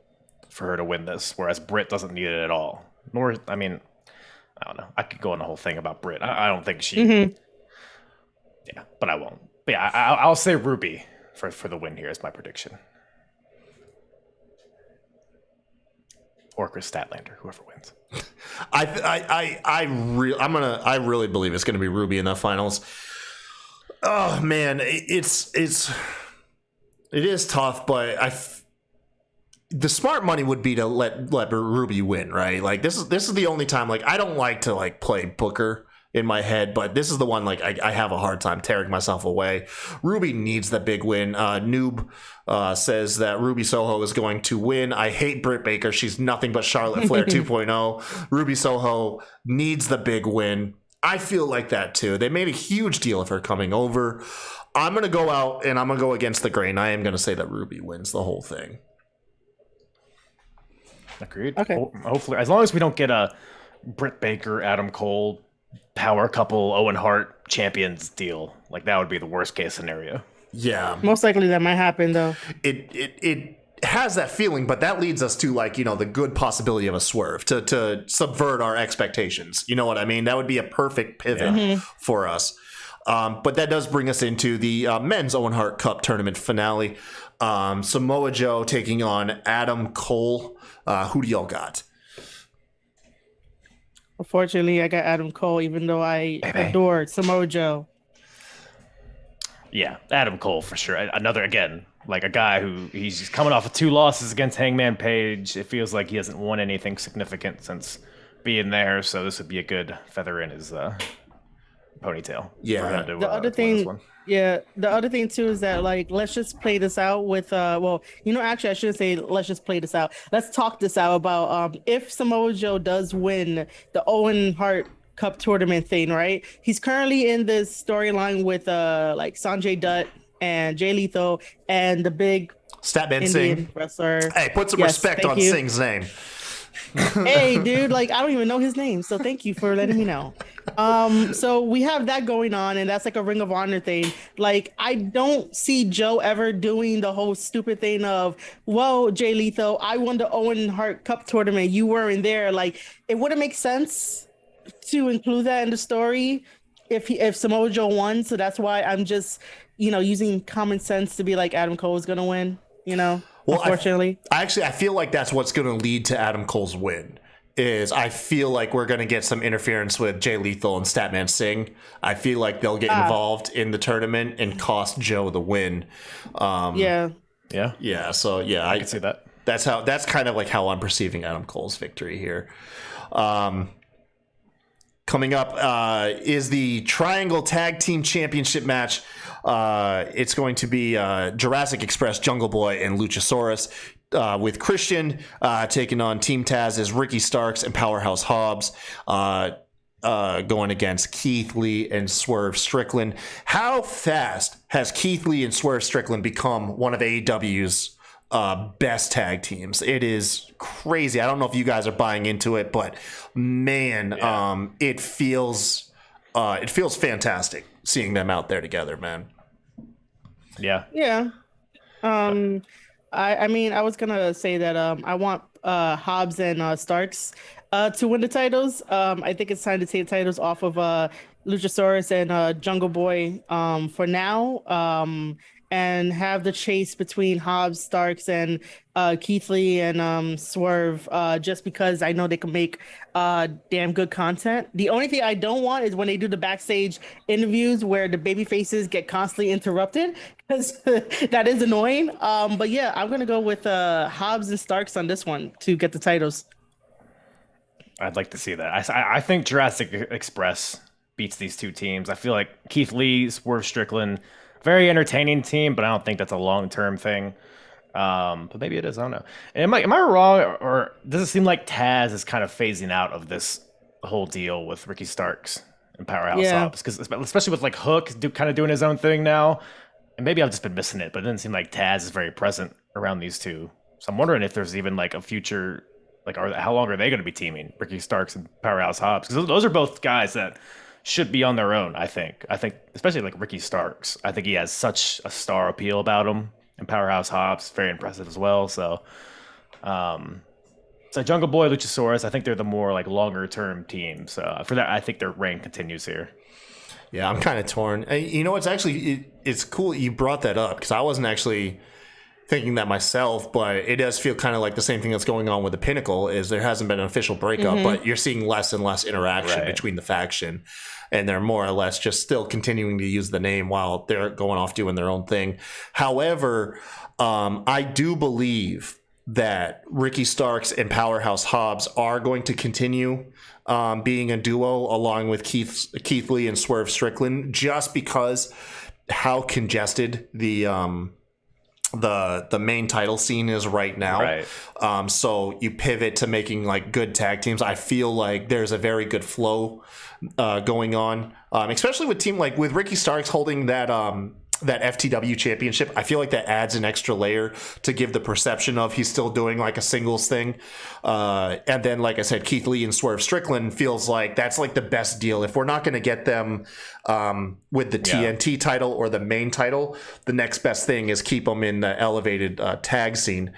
for her to win this, whereas Britt doesn't need it at all. Nor, I mean, I don't know. I could go on the whole thing about Britt. I don't think she. Yeah, but I won't. But yeah, I'll say Ruby for the win here is my prediction. Or Chris Statlander, whoever wins. I really believe it's going to be Ruby in the finals. Oh man, it is tough, but the smart money would be to let Ruby win, right? Like this is the only time. Like I don't like to like play Booker in my head, but this is the one like I have a hard time tearing myself away. Ruby needs the big win. Noob says that Ruby Soho is going to win. I hate Britt Baker. She's nothing but Charlotte Flair 2.0. Ruby Soho needs the big win. I feel like that too. They made a huge deal of her coming over. I'm going to go out and I'm going to go against the grain. I am going to say that Ruby wins the whole thing. Agreed. Okay. Hopefully, as long as we don't get a Britt Baker, Adam Cole, power couple, Owen Hart champions deal, like that would be the worst case scenario. Yeah. Most likely that might happen though. It has that feeling, but that leads us to like, you know, the good possibility of a swerve to subvert our expectations. You know what I mean? That would be a perfect pivot for us. But that does bring us into the men's Owen Hart Cup tournament finale. Samoa Joe taking on Adam Cole. Who do y'all got? Unfortunately, I got Adam Cole, even though I adored Samoa Joe. Yeah, Adam Cole for sure. Another, again, like a guy who he's coming off of 2 losses against Hangman Page. It feels like he hasn't won anything significant since being there, so this would be a good feather in his ponytail. Yeah. The other thing, the other thing too is that like let's just play this out with actually I shouldn't say let's just play this out. Let's talk this out about if Samoa Joe does win the Owen Hart Cup tournament thing, right? He's currently in this storyline with like Sanjay Dutt and Jay Lethal and the big Statman Indian Singh wrestler. Hey, put some respect on Singh's name. Hey, dude, like I don't even know his name, so thank you for letting me know. So we have that going on, and that's like a Ring of Honor thing. Like I don't see Joe ever doing the whole stupid thing of, "Whoa, Jay Lethal, I won the Owen Hart Cup tournament. You weren't there." Like it wouldn't make sense to include that in the story if Samoa Joe won. So that's why I'm just using common sense to be like Adam Cole is gonna win. Well, unfortunately, I feel like that's what's going to lead to Adam Cole's win. Is I feel like we're going to get some interference with Jay Lethal and Statman Singh. I feel like they'll get involved in the tournament and cost Joe the win. Yeah. So I can see that. That's kind of like how I'm perceiving Adam Cole's victory here. Coming up is the Triangle Tag Team Championship match. It's going to be Jurassic Express, Jungle Boy, and Luchasaurus, with Christian taking on Team Taz's Ricky Starks and Powerhouse Hobbs, going against Keith Lee and Swerve Strickland. How fast has Keith Lee and Swerve Strickland become one of AEW's best tag teams? It is crazy. I don't know if you guys are buying into it, but man, it feels fantastic seeing them out there together, man. Yeah. I mean, I was gonna say that I want Hobbs and Starks to win the titles. I think it's time to take the titles off of Luchasaurus and Jungle Boy for now. And have the chase between Hobbs, Starks, and Keith Lee and Swerve, just because I know they can make damn good content. The only thing I don't want is when they do the backstage interviews where the baby faces get constantly interrupted, because that is annoying. But yeah, I'm gonna go with Hobbs and Starks on this one to get the titles. I'd like to see that. I think Jurassic Express beats these two teams. I feel like Keith Lee, Swerve Strickland, very entertaining team, but I don't think that's a long-term thing. But maybe it is. I don't know. Am I wrong, or does it seem like Taz is kind of phasing out of this the whole deal with Ricky Starks and Powerhouse Yeah. Hobbs, because especially with like Hook kind of doing his own thing now, and maybe I've just been missing it, but it doesn't seem like Taz is very present around these two. So I'm wondering if there's even like a future, like how long are they going to be teaming, Ricky Starks and Powerhouse Hobbs? Because those are both guys that should be on their own. I think especially like Ricky Starks. I think he has such a star appeal about him, and Powerhouse Hobbs very impressive as well. So. So Jungle Boy, Luchasaurus, I think they're the more like longer term team. So for that, I think their reign continues here. Yeah, I'm kind of torn. You know, it's cool you brought that up because I wasn't actually thinking that myself, but it does feel kind of like the same thing that's going on with the Pinnacle is there hasn't been an official breakup, but you're seeing less and less interaction between the faction, and they're more or less just still continuing to use the name while they're going off doing their own thing. However, I do believe that Ricky Starks and Powerhouse Hobbs are going to continue being a duo along with Keith Lee and Swerve Strickland, just because how congested the main title scene is right now. Right. So you pivot to making like good tag teams. I feel like there's a very good flow going on, especially with Ricky Starks holding that FTW championship. I feel like that adds an extra layer to give the perception of he's still doing like a singles thing. And then, like I said, Keith Lee and Swerve Strickland feels like that's like the best deal. If we're not going to get them with the TNT title or the main title, the next best thing is keep them in the elevated tag scene.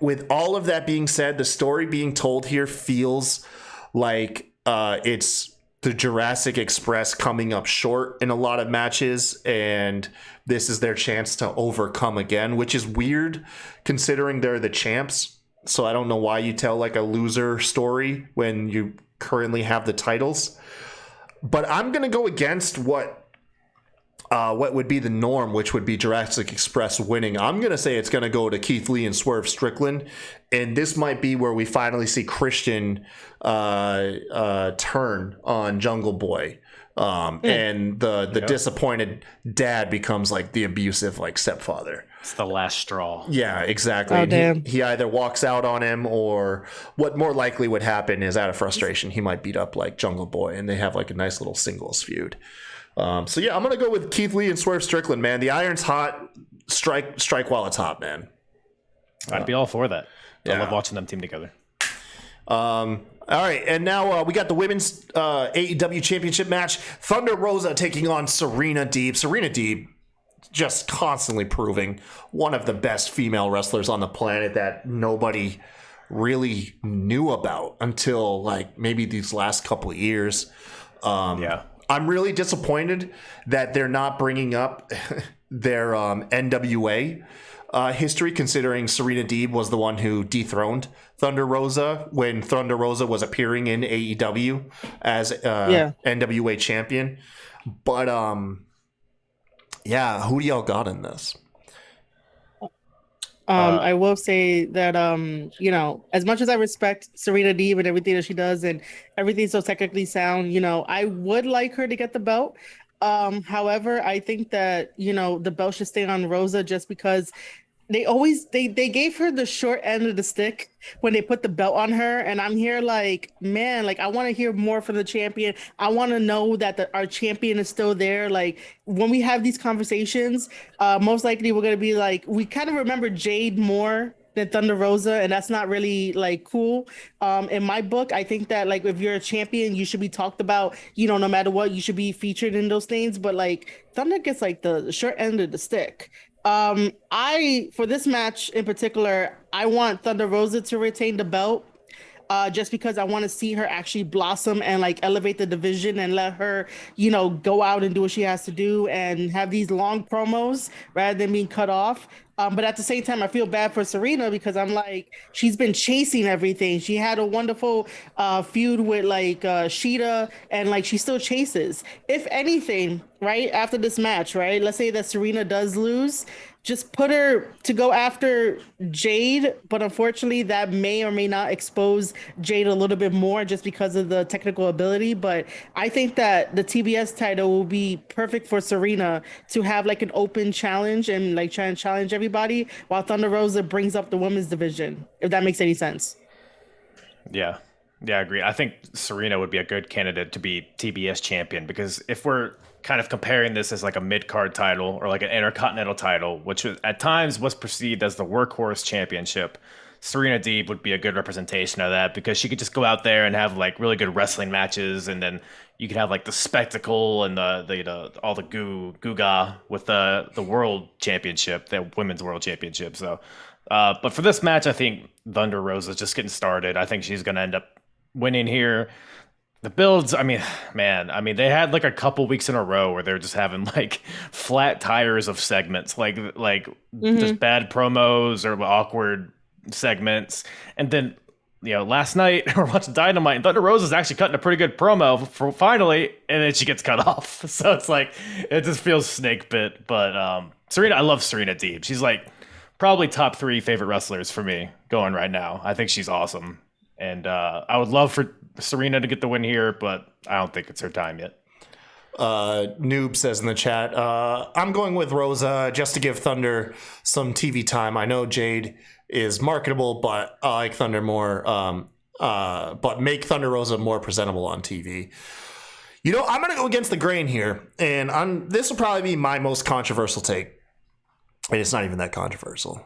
With all of that being said, the story being told here feels like it's the Jurassic Express coming up short in a lot of matches, and this is their chance to overcome again, which is weird considering they're the champs. So I don't know why you tell like a loser story when you currently have the titles. But I'm going to go against what would be the norm, which would be Jurassic Express winning. I'm going to say it's going to go to Keith Lee and Swerve Strickland. And this might be where we finally see Christian turn on Jungle Boy. And the disappointed dad becomes like the abusive like stepfather. It's the last straw. Yeah, exactly. Oh, damn. He either walks out on him, or what more likely would happen is out of frustration, he might beat up like Jungle Boy, and they have like a nice little singles feud. So yeah, I'm gonna go with Keith Lee and Swerve Strickland, man. The iron's hot. Strike while it's hot, man. I'd be all for that. I Yeah. love watching them team together. All right, and now we got the women's AEW championship match. Thunder Rosa taking on Serena Deeb. Serena Deeb just constantly proving one of the best female wrestlers on the planet that nobody really knew about until like maybe these last couple of years. I'm really disappointed that they're not bringing up their NWA history, considering Serena Deeb was the one who dethroned Thunder Rosa when Thunder Rosa was appearing in AEW as NWA champion. But who do y'all got in this? I will say that, as much as I respect Serena Deeb and everything that she does and everything so technically sound, I would like her to get the belt. However, I think that, the belt should stay on Rosa just because they gave her the short end of the stick when they put the belt on her. And I'm here like, man, like I want to hear more from the champion. I want to know that our champion is still there. Like when we have these conversations, most likely we're going to be like, we kind of remember Jade more than Thunder Rosa, and that's not really like cool. In my book, I think that like if you're a champion, you should be talked about, no matter what, you should be featured in those things. But like Thunder gets like the short end of the stick. For this match in particular, I want Thunder Rosa to retain the belt, just because I want to see her actually blossom and like elevate the division and let her, go out and do what she has to do and have these long promos rather than being cut off. But at the same time, I feel bad for Serena because I'm like, she's been chasing everything. She had a wonderful feud with like Sheeta, and like she still chases. If anything, right after this match, right? Let's say that Serena does lose, just put her to go after Jade. But unfortunately, that may or may not expose Jade a little bit more just because of the technical ability. But I think that the TBS title will be perfect for Serena to have like an open challenge and like try and challenge everybody while Thunder Rosa brings up the women's division, if that makes any sense. Yeah. Yeah, I agree. I think Serena would be a good candidate to be TBS champion because if we're kind of comparing this as like a mid-card title or like an intercontinental title, which at times was perceived as the workhorse championship, Serena Deeb would be a good representation of that because she could just go out there and have like really good wrestling matches, and then you could have like the spectacle and the all the goo with the world championship, the women's world championship. So, but for this match, I think Thunder Rosa is just getting started. I think she's going to end up winning here. The builds, I mean, man, I mean, they had like a couple weeks in a row where they're just having like flat tires of segments, like just bad promos or awkward segments. And then, last night we're watching Dynamite, and Thunder Rosa is actually cutting a pretty good promo for finally, and then she gets cut off. So it's like it just feels snake bit. But Serena, I love Serena Deeb. She's like probably top 3 favorite wrestlers for me going right now. I think she's awesome. And I would love for Serena to get the win here, but I don't think it's her time yet. Noob says in the chat, I'm going with Rosa just to give Thunder some TV time. I know Jade is marketable, but I like Thunder more. But make Thunder Rosa more presentable on TV. I'm going to go against the grain here, and this will probably be my most controversial take. And it's not even that controversial.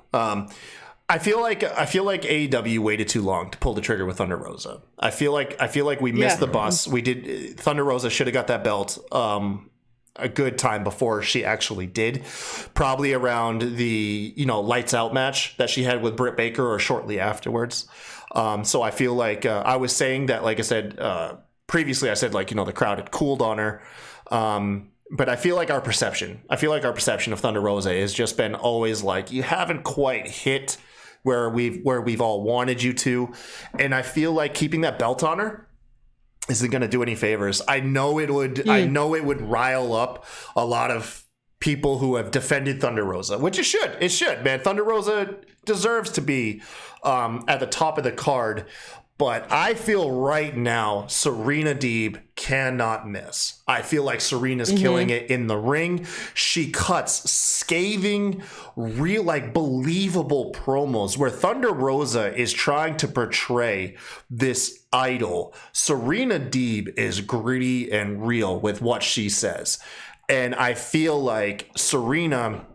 I feel like AEW waited too long to pull the trigger with Thunder Rosa. I feel like we missed the bus. We did. Thunder Rosa should have got that belt a good time before she actually did. Probably around the lights out match that she had with Britt Baker or shortly afterwards. So I feel like I was saying that, like I said previously, I said the crowd had cooled on her. But I feel like our perception of Thunder Rosa has just been always like, you haven't quite hit where we've all wanted you to. And I feel like keeping that belt on her isn't going to do any favors. I know it would rile up a lot of people who have defended Thunder Rosa, which it should, man. Thunder Rosa deserves to be at the top of the card. But I feel right now Serena Deeb cannot miss. I feel like Serena's killing it in the ring. She cuts scathing, real, believable promos where Thunder Rosa is trying to portray this idol. Serena Deeb is gritty and real with what she says. And I feel like Serena,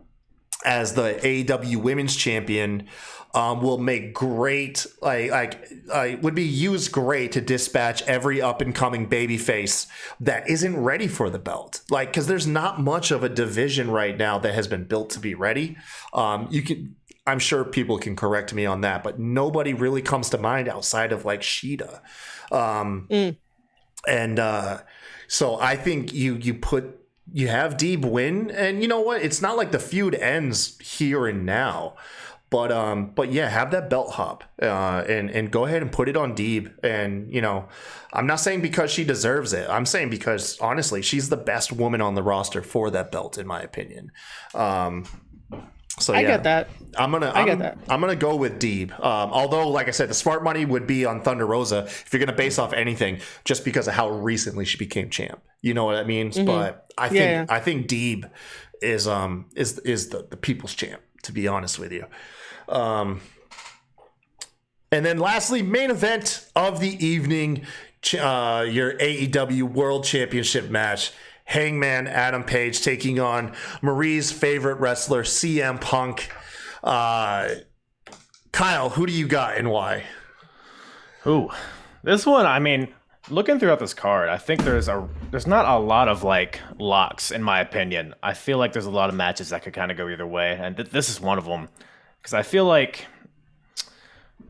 as the AEW Women's Champion, will make great, would be used great to dispatch every up and coming babyface that isn't ready for the belt. Because there's not much of a division right now that has been built to be ready. I'm sure people can correct me on that, but nobody really comes to mind outside of Shida. And so I think you have Deeb win, and you know what? It's not like the feud ends here and now. But yeah, have that belt hop and go ahead and put it on Deeb. And I'm not saying because she deserves it. I'm saying because honestly, she's the best woman on the roster for that belt, in my opinion. So yeah, I get that. I'm gonna go with Deeb. Although, like I said, the smart money would be on Thunder Rosa if you're gonna base off anything, just because of how recently she became champ. You know what I mean? But I think Deeb is the people's champ, to be honest with you. And then lastly, main event of the evening, your AEW World Championship match. Hangman Adam Page taking on Marie's favorite wrestler, CM Punk. Kyle, who do you got and why? Ooh, this one, I mean, looking throughout this card, I think there's not a lot of locks, in my opinion. I feel like there's a lot of matches that could kind of go either way, and this is one of them. Because I feel like,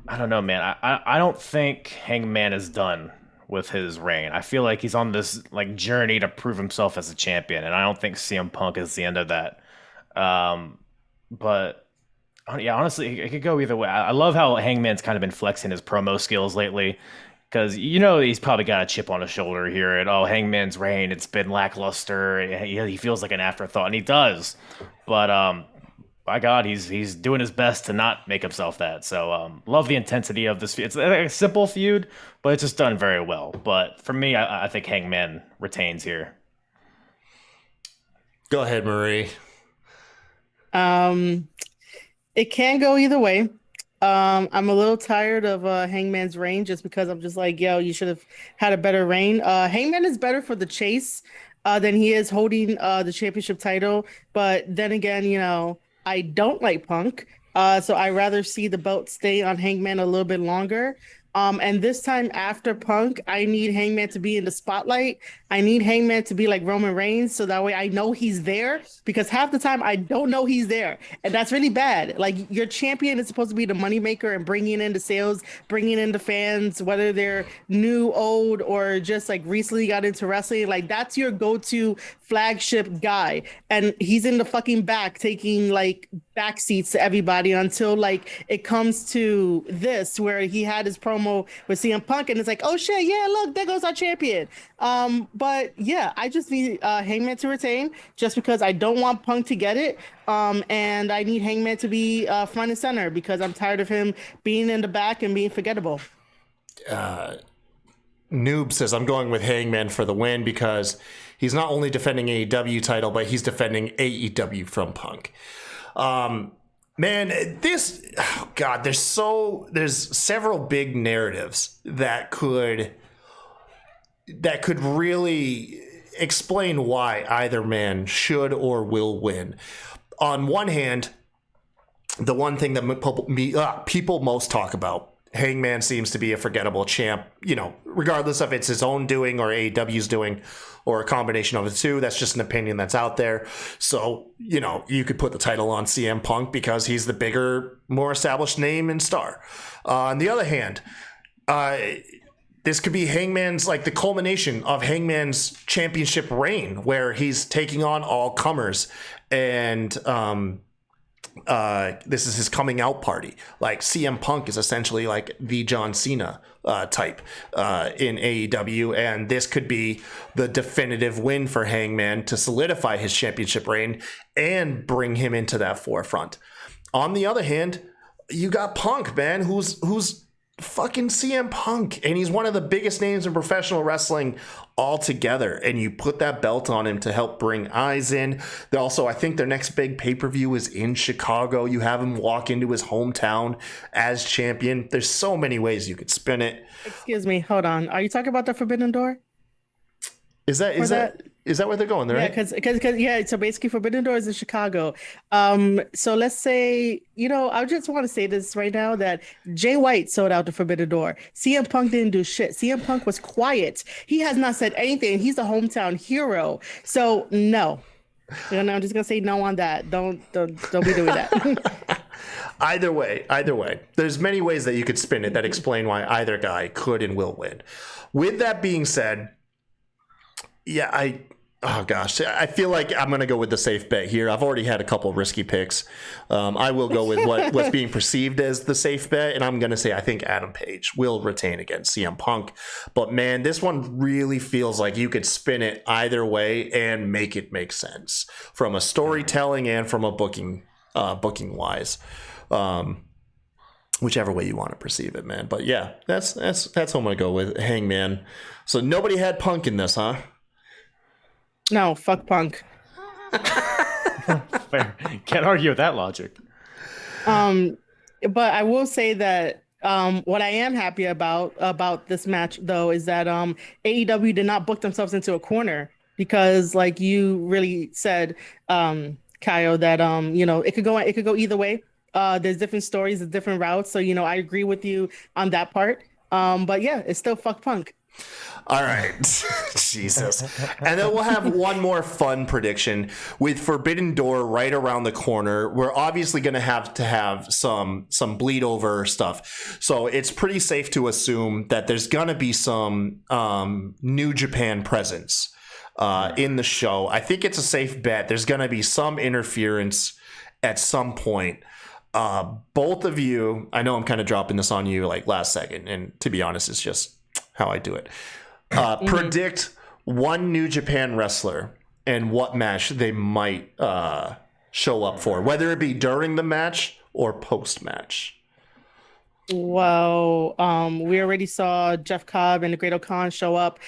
I don't know, man. I don't think Hangman is done with his reign. I feel like he's on this journey to prove himself as a champion, and I don't think CM Punk is the end of that. But yeah, honestly, it could go either way. I love how Hangman's kind of been flexing his promo skills lately, because he's probably got a chip on his shoulder here. And Hangman's reign, it's been lackluster. He feels like an afterthought, and he does. But by God, he's doing his best to not make himself that. So love the intensity of this feud. It's a simple feud, but it's just done very well. But for me, I think Hangman retains here. Go ahead, Marie. It can go either way. I'm a little tired of Hangman's reign just because I'm just like, yo, you should have had a better reign. Hangman is better for the chase than he is holding the championship title. But then again, I don't like Punk. So I rather see the belt stay on Hangman a little bit longer. And this time after Punk, I need Hangman to be in the spotlight. I need Hangman to be like Roman Reigns, so that way I know he's there. Because half the time I don't know he's there, and that's really bad. Like your champion is supposed to be the moneymaker and bringing in the sales, bringing in the fans, whether they're new, old, or just like recently got into wrestling. Like that's your go-to flagship guy, and he's in the fucking back taking like back seats to everybody until like it comes to this where he had his promo with CM Punk, and it's like, oh shit, yeah, look, there goes our champion. But yeah, I just need Hangman to retain just because I don't want Punk to get it. And I need Hangman to be front and center because I'm tired of him being in the back and being forgettable. Noob says, I'm going with Hangman for the win because he's not only defending AEW title, but he's defending AEW from Punk. Man, there's several big narratives that could really explain why either man should or will win. On one hand, the one thing that people most talk about, Hangman seems to be a forgettable champ, regardless of it's his own doing or AEW's doing or a combination of the two. That's just an opinion that's out there. So, you could put the title on CM Punk because he's the bigger, more established name and star. On the other hand, this could be Hangman's, like the culmination of Hangman's championship reign where he's taking on all comers and, this is his coming out party. Like CM Punk is essentially like the John Cena type in AEW, and this could be the definitive win for Hangman to solidify his championship reign and bring him into that forefront. On the other hand, you got Punk, man, who's fucking CM Punk, and he's one of the biggest names in professional wrestling altogether, and you put that belt on him to help bring eyes in. Also, I think their next big pay-per-view is in Chicago. You have him walk into his hometown as champion. There's so many ways you could spin it. Excuse me, hold on. Are you talking about the Forbidden Door? Is that where they're going? Right? Yeah, so basically Forbidden Door is in Chicago. So let's say, I just want to say this right now that Jay White sold out the Forbidden Door. CM Punk didn't do shit. CM Punk was quiet. He has not said anything. He's a hometown hero. So no. I'm just gonna say no on that. Don't be doing that. Either way, there's many ways that you could spin it that explain why either guy could and will win. With that being said, yeah, I feel like I'm going to go with the safe bet here. I've already had a couple risky picks. I will go with what's being perceived as the safe bet, and I'm going to say I think Adam Page will retain against CM Punk. But man, this one really feels like you could spin it either way and make it make sense from a storytelling and from a booking wise. Whichever way you want to perceive it, man. But yeah, that's what I'm going to go with, Hangman. So nobody had Punk in this, huh? No, fuck Punk. Fair. Can't argue with that logic. But I will say that what I am happy about this match though is that AEW did not book themselves into a corner because, like you really said, Kyle, that it could go either way. There's different stories, there's different routes. So I agree with you on that part. But yeah, it's still fuck Punk. All right. Jesus. And then we'll have one more fun prediction with Forbidden Door right around the corner. We're obviously going to have some bleed over stuff. So it's pretty safe to assume that there's going to be some New Japan presence in the show. I think it's a safe bet. There's going to be some interference at some point. Both of you, I know I'm kind of dropping this on you like last second, and to be honest, it's just how I do it. Predict one New Japan wrestler and what match they might show up for, whether it be during the match or post match. Well, we already saw Jeff Cobb and the Great Khan show up.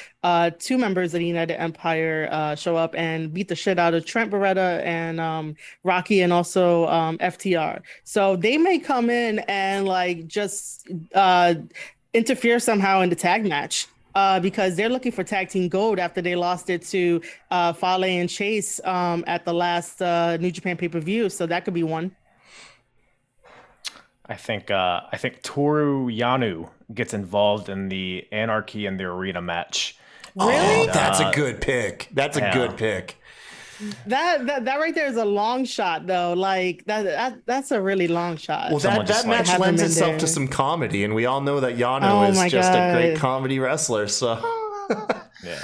Two members of the United Empire show up and beat the shit out of Trent Beretta and Rocky and also FTR. So they may come in and like just interfere somehow in the tag match. Because they're looking for tag team gold after they lost it to Fale and Chase at the last New Japan pay-per-view. So that could be one. I think Toru Yano gets involved in the Anarchy in the Arena match. Really? Oh, that's a good pick. That's a good pick. That right there is a long shot though. Like that's a really long shot. Well, that match lends itself to some comedy, and we all know that Yano is just a great comedy wrestler. So yeah,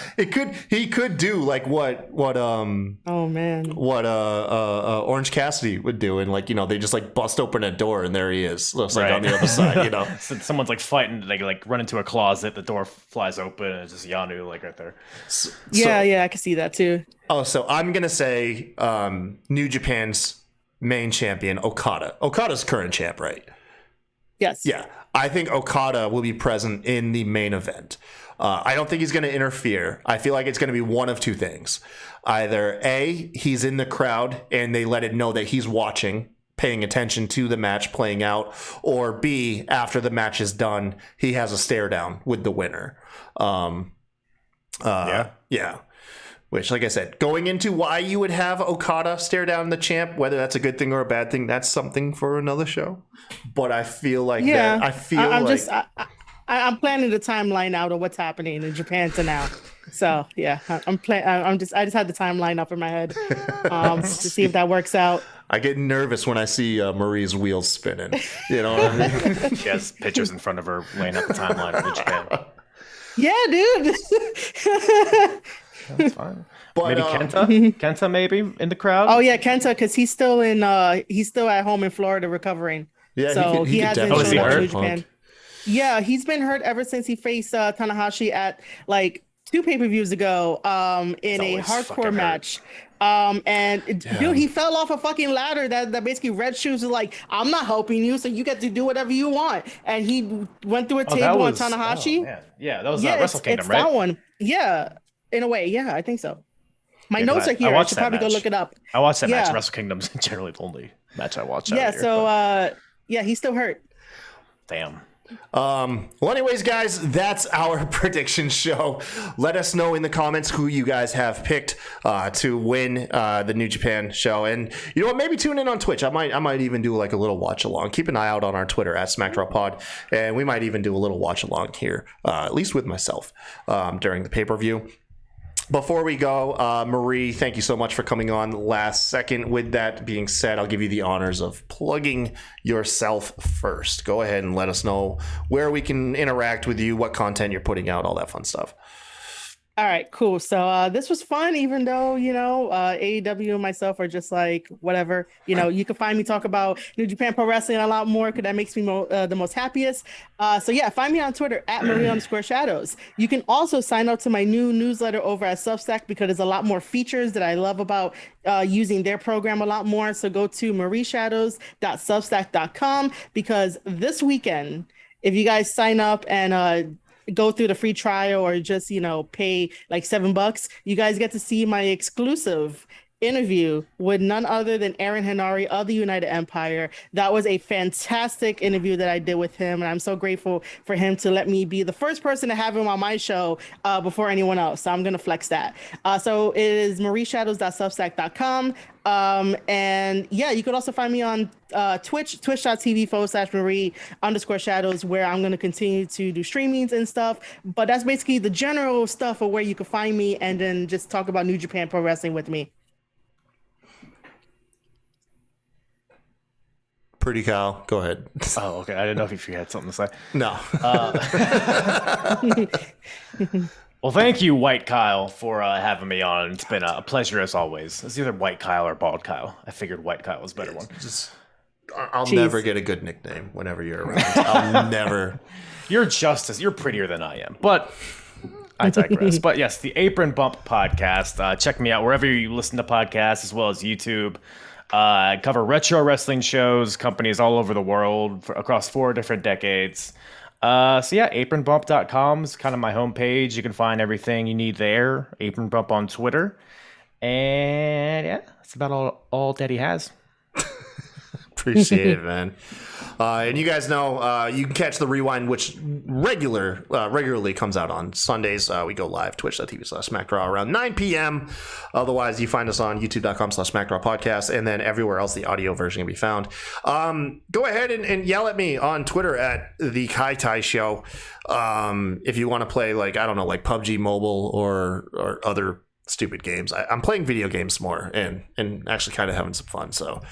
he could do like what Orange Cassidy would do, and like they just like bust open a door and there he is, looks like on the other side. So someone's like fighting, they like run into a closet, the door flies open, and it's just Yano like right there. Yeah, I can see that too. Oh, so I'm gonna say New Japan's main champion Okada. Okada's current champ, right? Yes. Yeah, I think Okada will be present in the main event. I don't think he's going to interfere. I feel like it's going to be one of two things. Either A, he's in the crowd and they let it know that he's watching, paying attention to the match playing out, or B, after the match is done, he has a stare down with the winner. Yeah. Which, like I said, going into why you would have Okada stare down the champ, whether that's a good thing or a bad thing, that's something for another show. But I feel like I'm planning the timeline out of what's happening in Japan to now. So yeah, I just had the timeline up in my head to see if that works out. I get nervous when I see Marie's wheels spinning. You know what I mean? She has pictures in front of her laying out the timeline of Japan. Yeah, dude. That's fine. But, maybe Kenta maybe in the crowd. Oh yeah, Kenta, because he's still at home in Florida recovering. Yeah, so he hasn't shown up to New Japan. Punk. Yeah, he's been hurt ever since he faced Tanahashi at like 2 pay-per-views ago in a hardcore match. Dude, he fell off a fucking ladder that basically Red Shoes was like, I'm not helping you, so you get to do whatever you want. And he went through a table on Tanahashi. Oh, man. Yeah, that was Wrestle Kingdom, it's right? That one. Yeah, in a way. Yeah, I think so. My notes are here. I should probably go look it up. I watched that match. Wrestle Kingdom's generally the only match I watch. He's still hurt. Damn. Well, anyways, guys, that's our prediction show. Let us know in the comments who you guys have picked to win the New Japan show, and you know what? Maybe tune in on Twitch. I might even do like a little watch along. Keep an eye out on our Twitter at SmackDrawPod, and we might even do a little watch along here, at least with myself, during the pay-per-view. Before we go, Marie, thank you so much for coming on last second. With that being said, I'll give you the honors of plugging yourself first. Go ahead and let us know where we can interact with you, what content you're putting out, all that fun stuff. All right, cool. So this was fun, even though, AEW and myself are just like, whatever. You can find me talk about New Japan Pro Wrestling a lot more because that makes me the most happiest. So yeah, find me on Twitter at Marie_Shadows. You can also sign up to my new newsletter over at Substack because there's a lot more features that I love about using their program a lot more. So go to marieshadows.substack.com because this weekend, if you guys sign up and go through the free trial or just pay like $7, you guys get to see my exclusive interview with none other than Aaron Henare of the United Empire. That was a fantastic interview that I did with him, and I'm so grateful for him to let me be the first person to have him on my show before anyone else. So I'm gonna flex that. So it is marieshadows.substack.com. And yeah, you could also find me on twitch.tv/Marie_Shadows, where I'm going to continue to do streamings and stuff. But that's basically the general stuff of where you can find me and then just talk about New Japan Pro Wrestling with me. Pretty Kyle, go ahead. Oh, okay. I didn't know if you had something to say. No. Well, thank you, White Kyle, for having me on. It's been a pleasure as always. It's either White Kyle or Bald Kyle. I figured White Kyle was a better one. I'll never get a good nickname whenever you're around. I'll never. You're prettier than I am, but I digress. But yes, the Apron Bump podcast. Check me out wherever you listen to podcasts, as well as YouTube. I cover retro wrestling shows, companies all over the world across 4 different decades. So yeah, apronbump.com is kind of my homepage. You can find everything you need there. Apron Bump on Twitter. And yeah, that's about all Daddy has. Appreciate it, man. And you guys know you can catch the Rewind, which regularly comes out on Sundays. We go live, twitch.tv/SmackDraw around 9 p.m. Otherwise, you find us on youtube.com/SmackDraw Podcast, and then everywhere else the audio version can be found. Go ahead and yell at me on Twitter at the Kai Tai Show if you want to play, like, I don't know, like PUBG Mobile or other stupid games. I'm playing video games more and actually kind of having some fun. So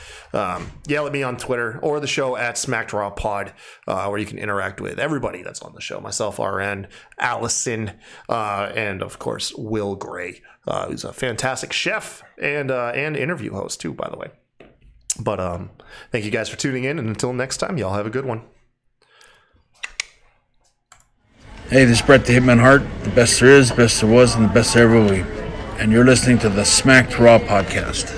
yell at me on Twitter or the show at SmackDraw Pod, where you can interact with everybody that's on the show. Myself, RN, Alison, and of course Will Gray, who's a fantastic chef and interview host too, by the way. But thank you guys for tuning in, and until next time, y'all have a good one. Hey, this is Bret the Hitman Hart, the best there is, best there was, and the best there ever will be. And you're listening to the Smacked Raw podcast.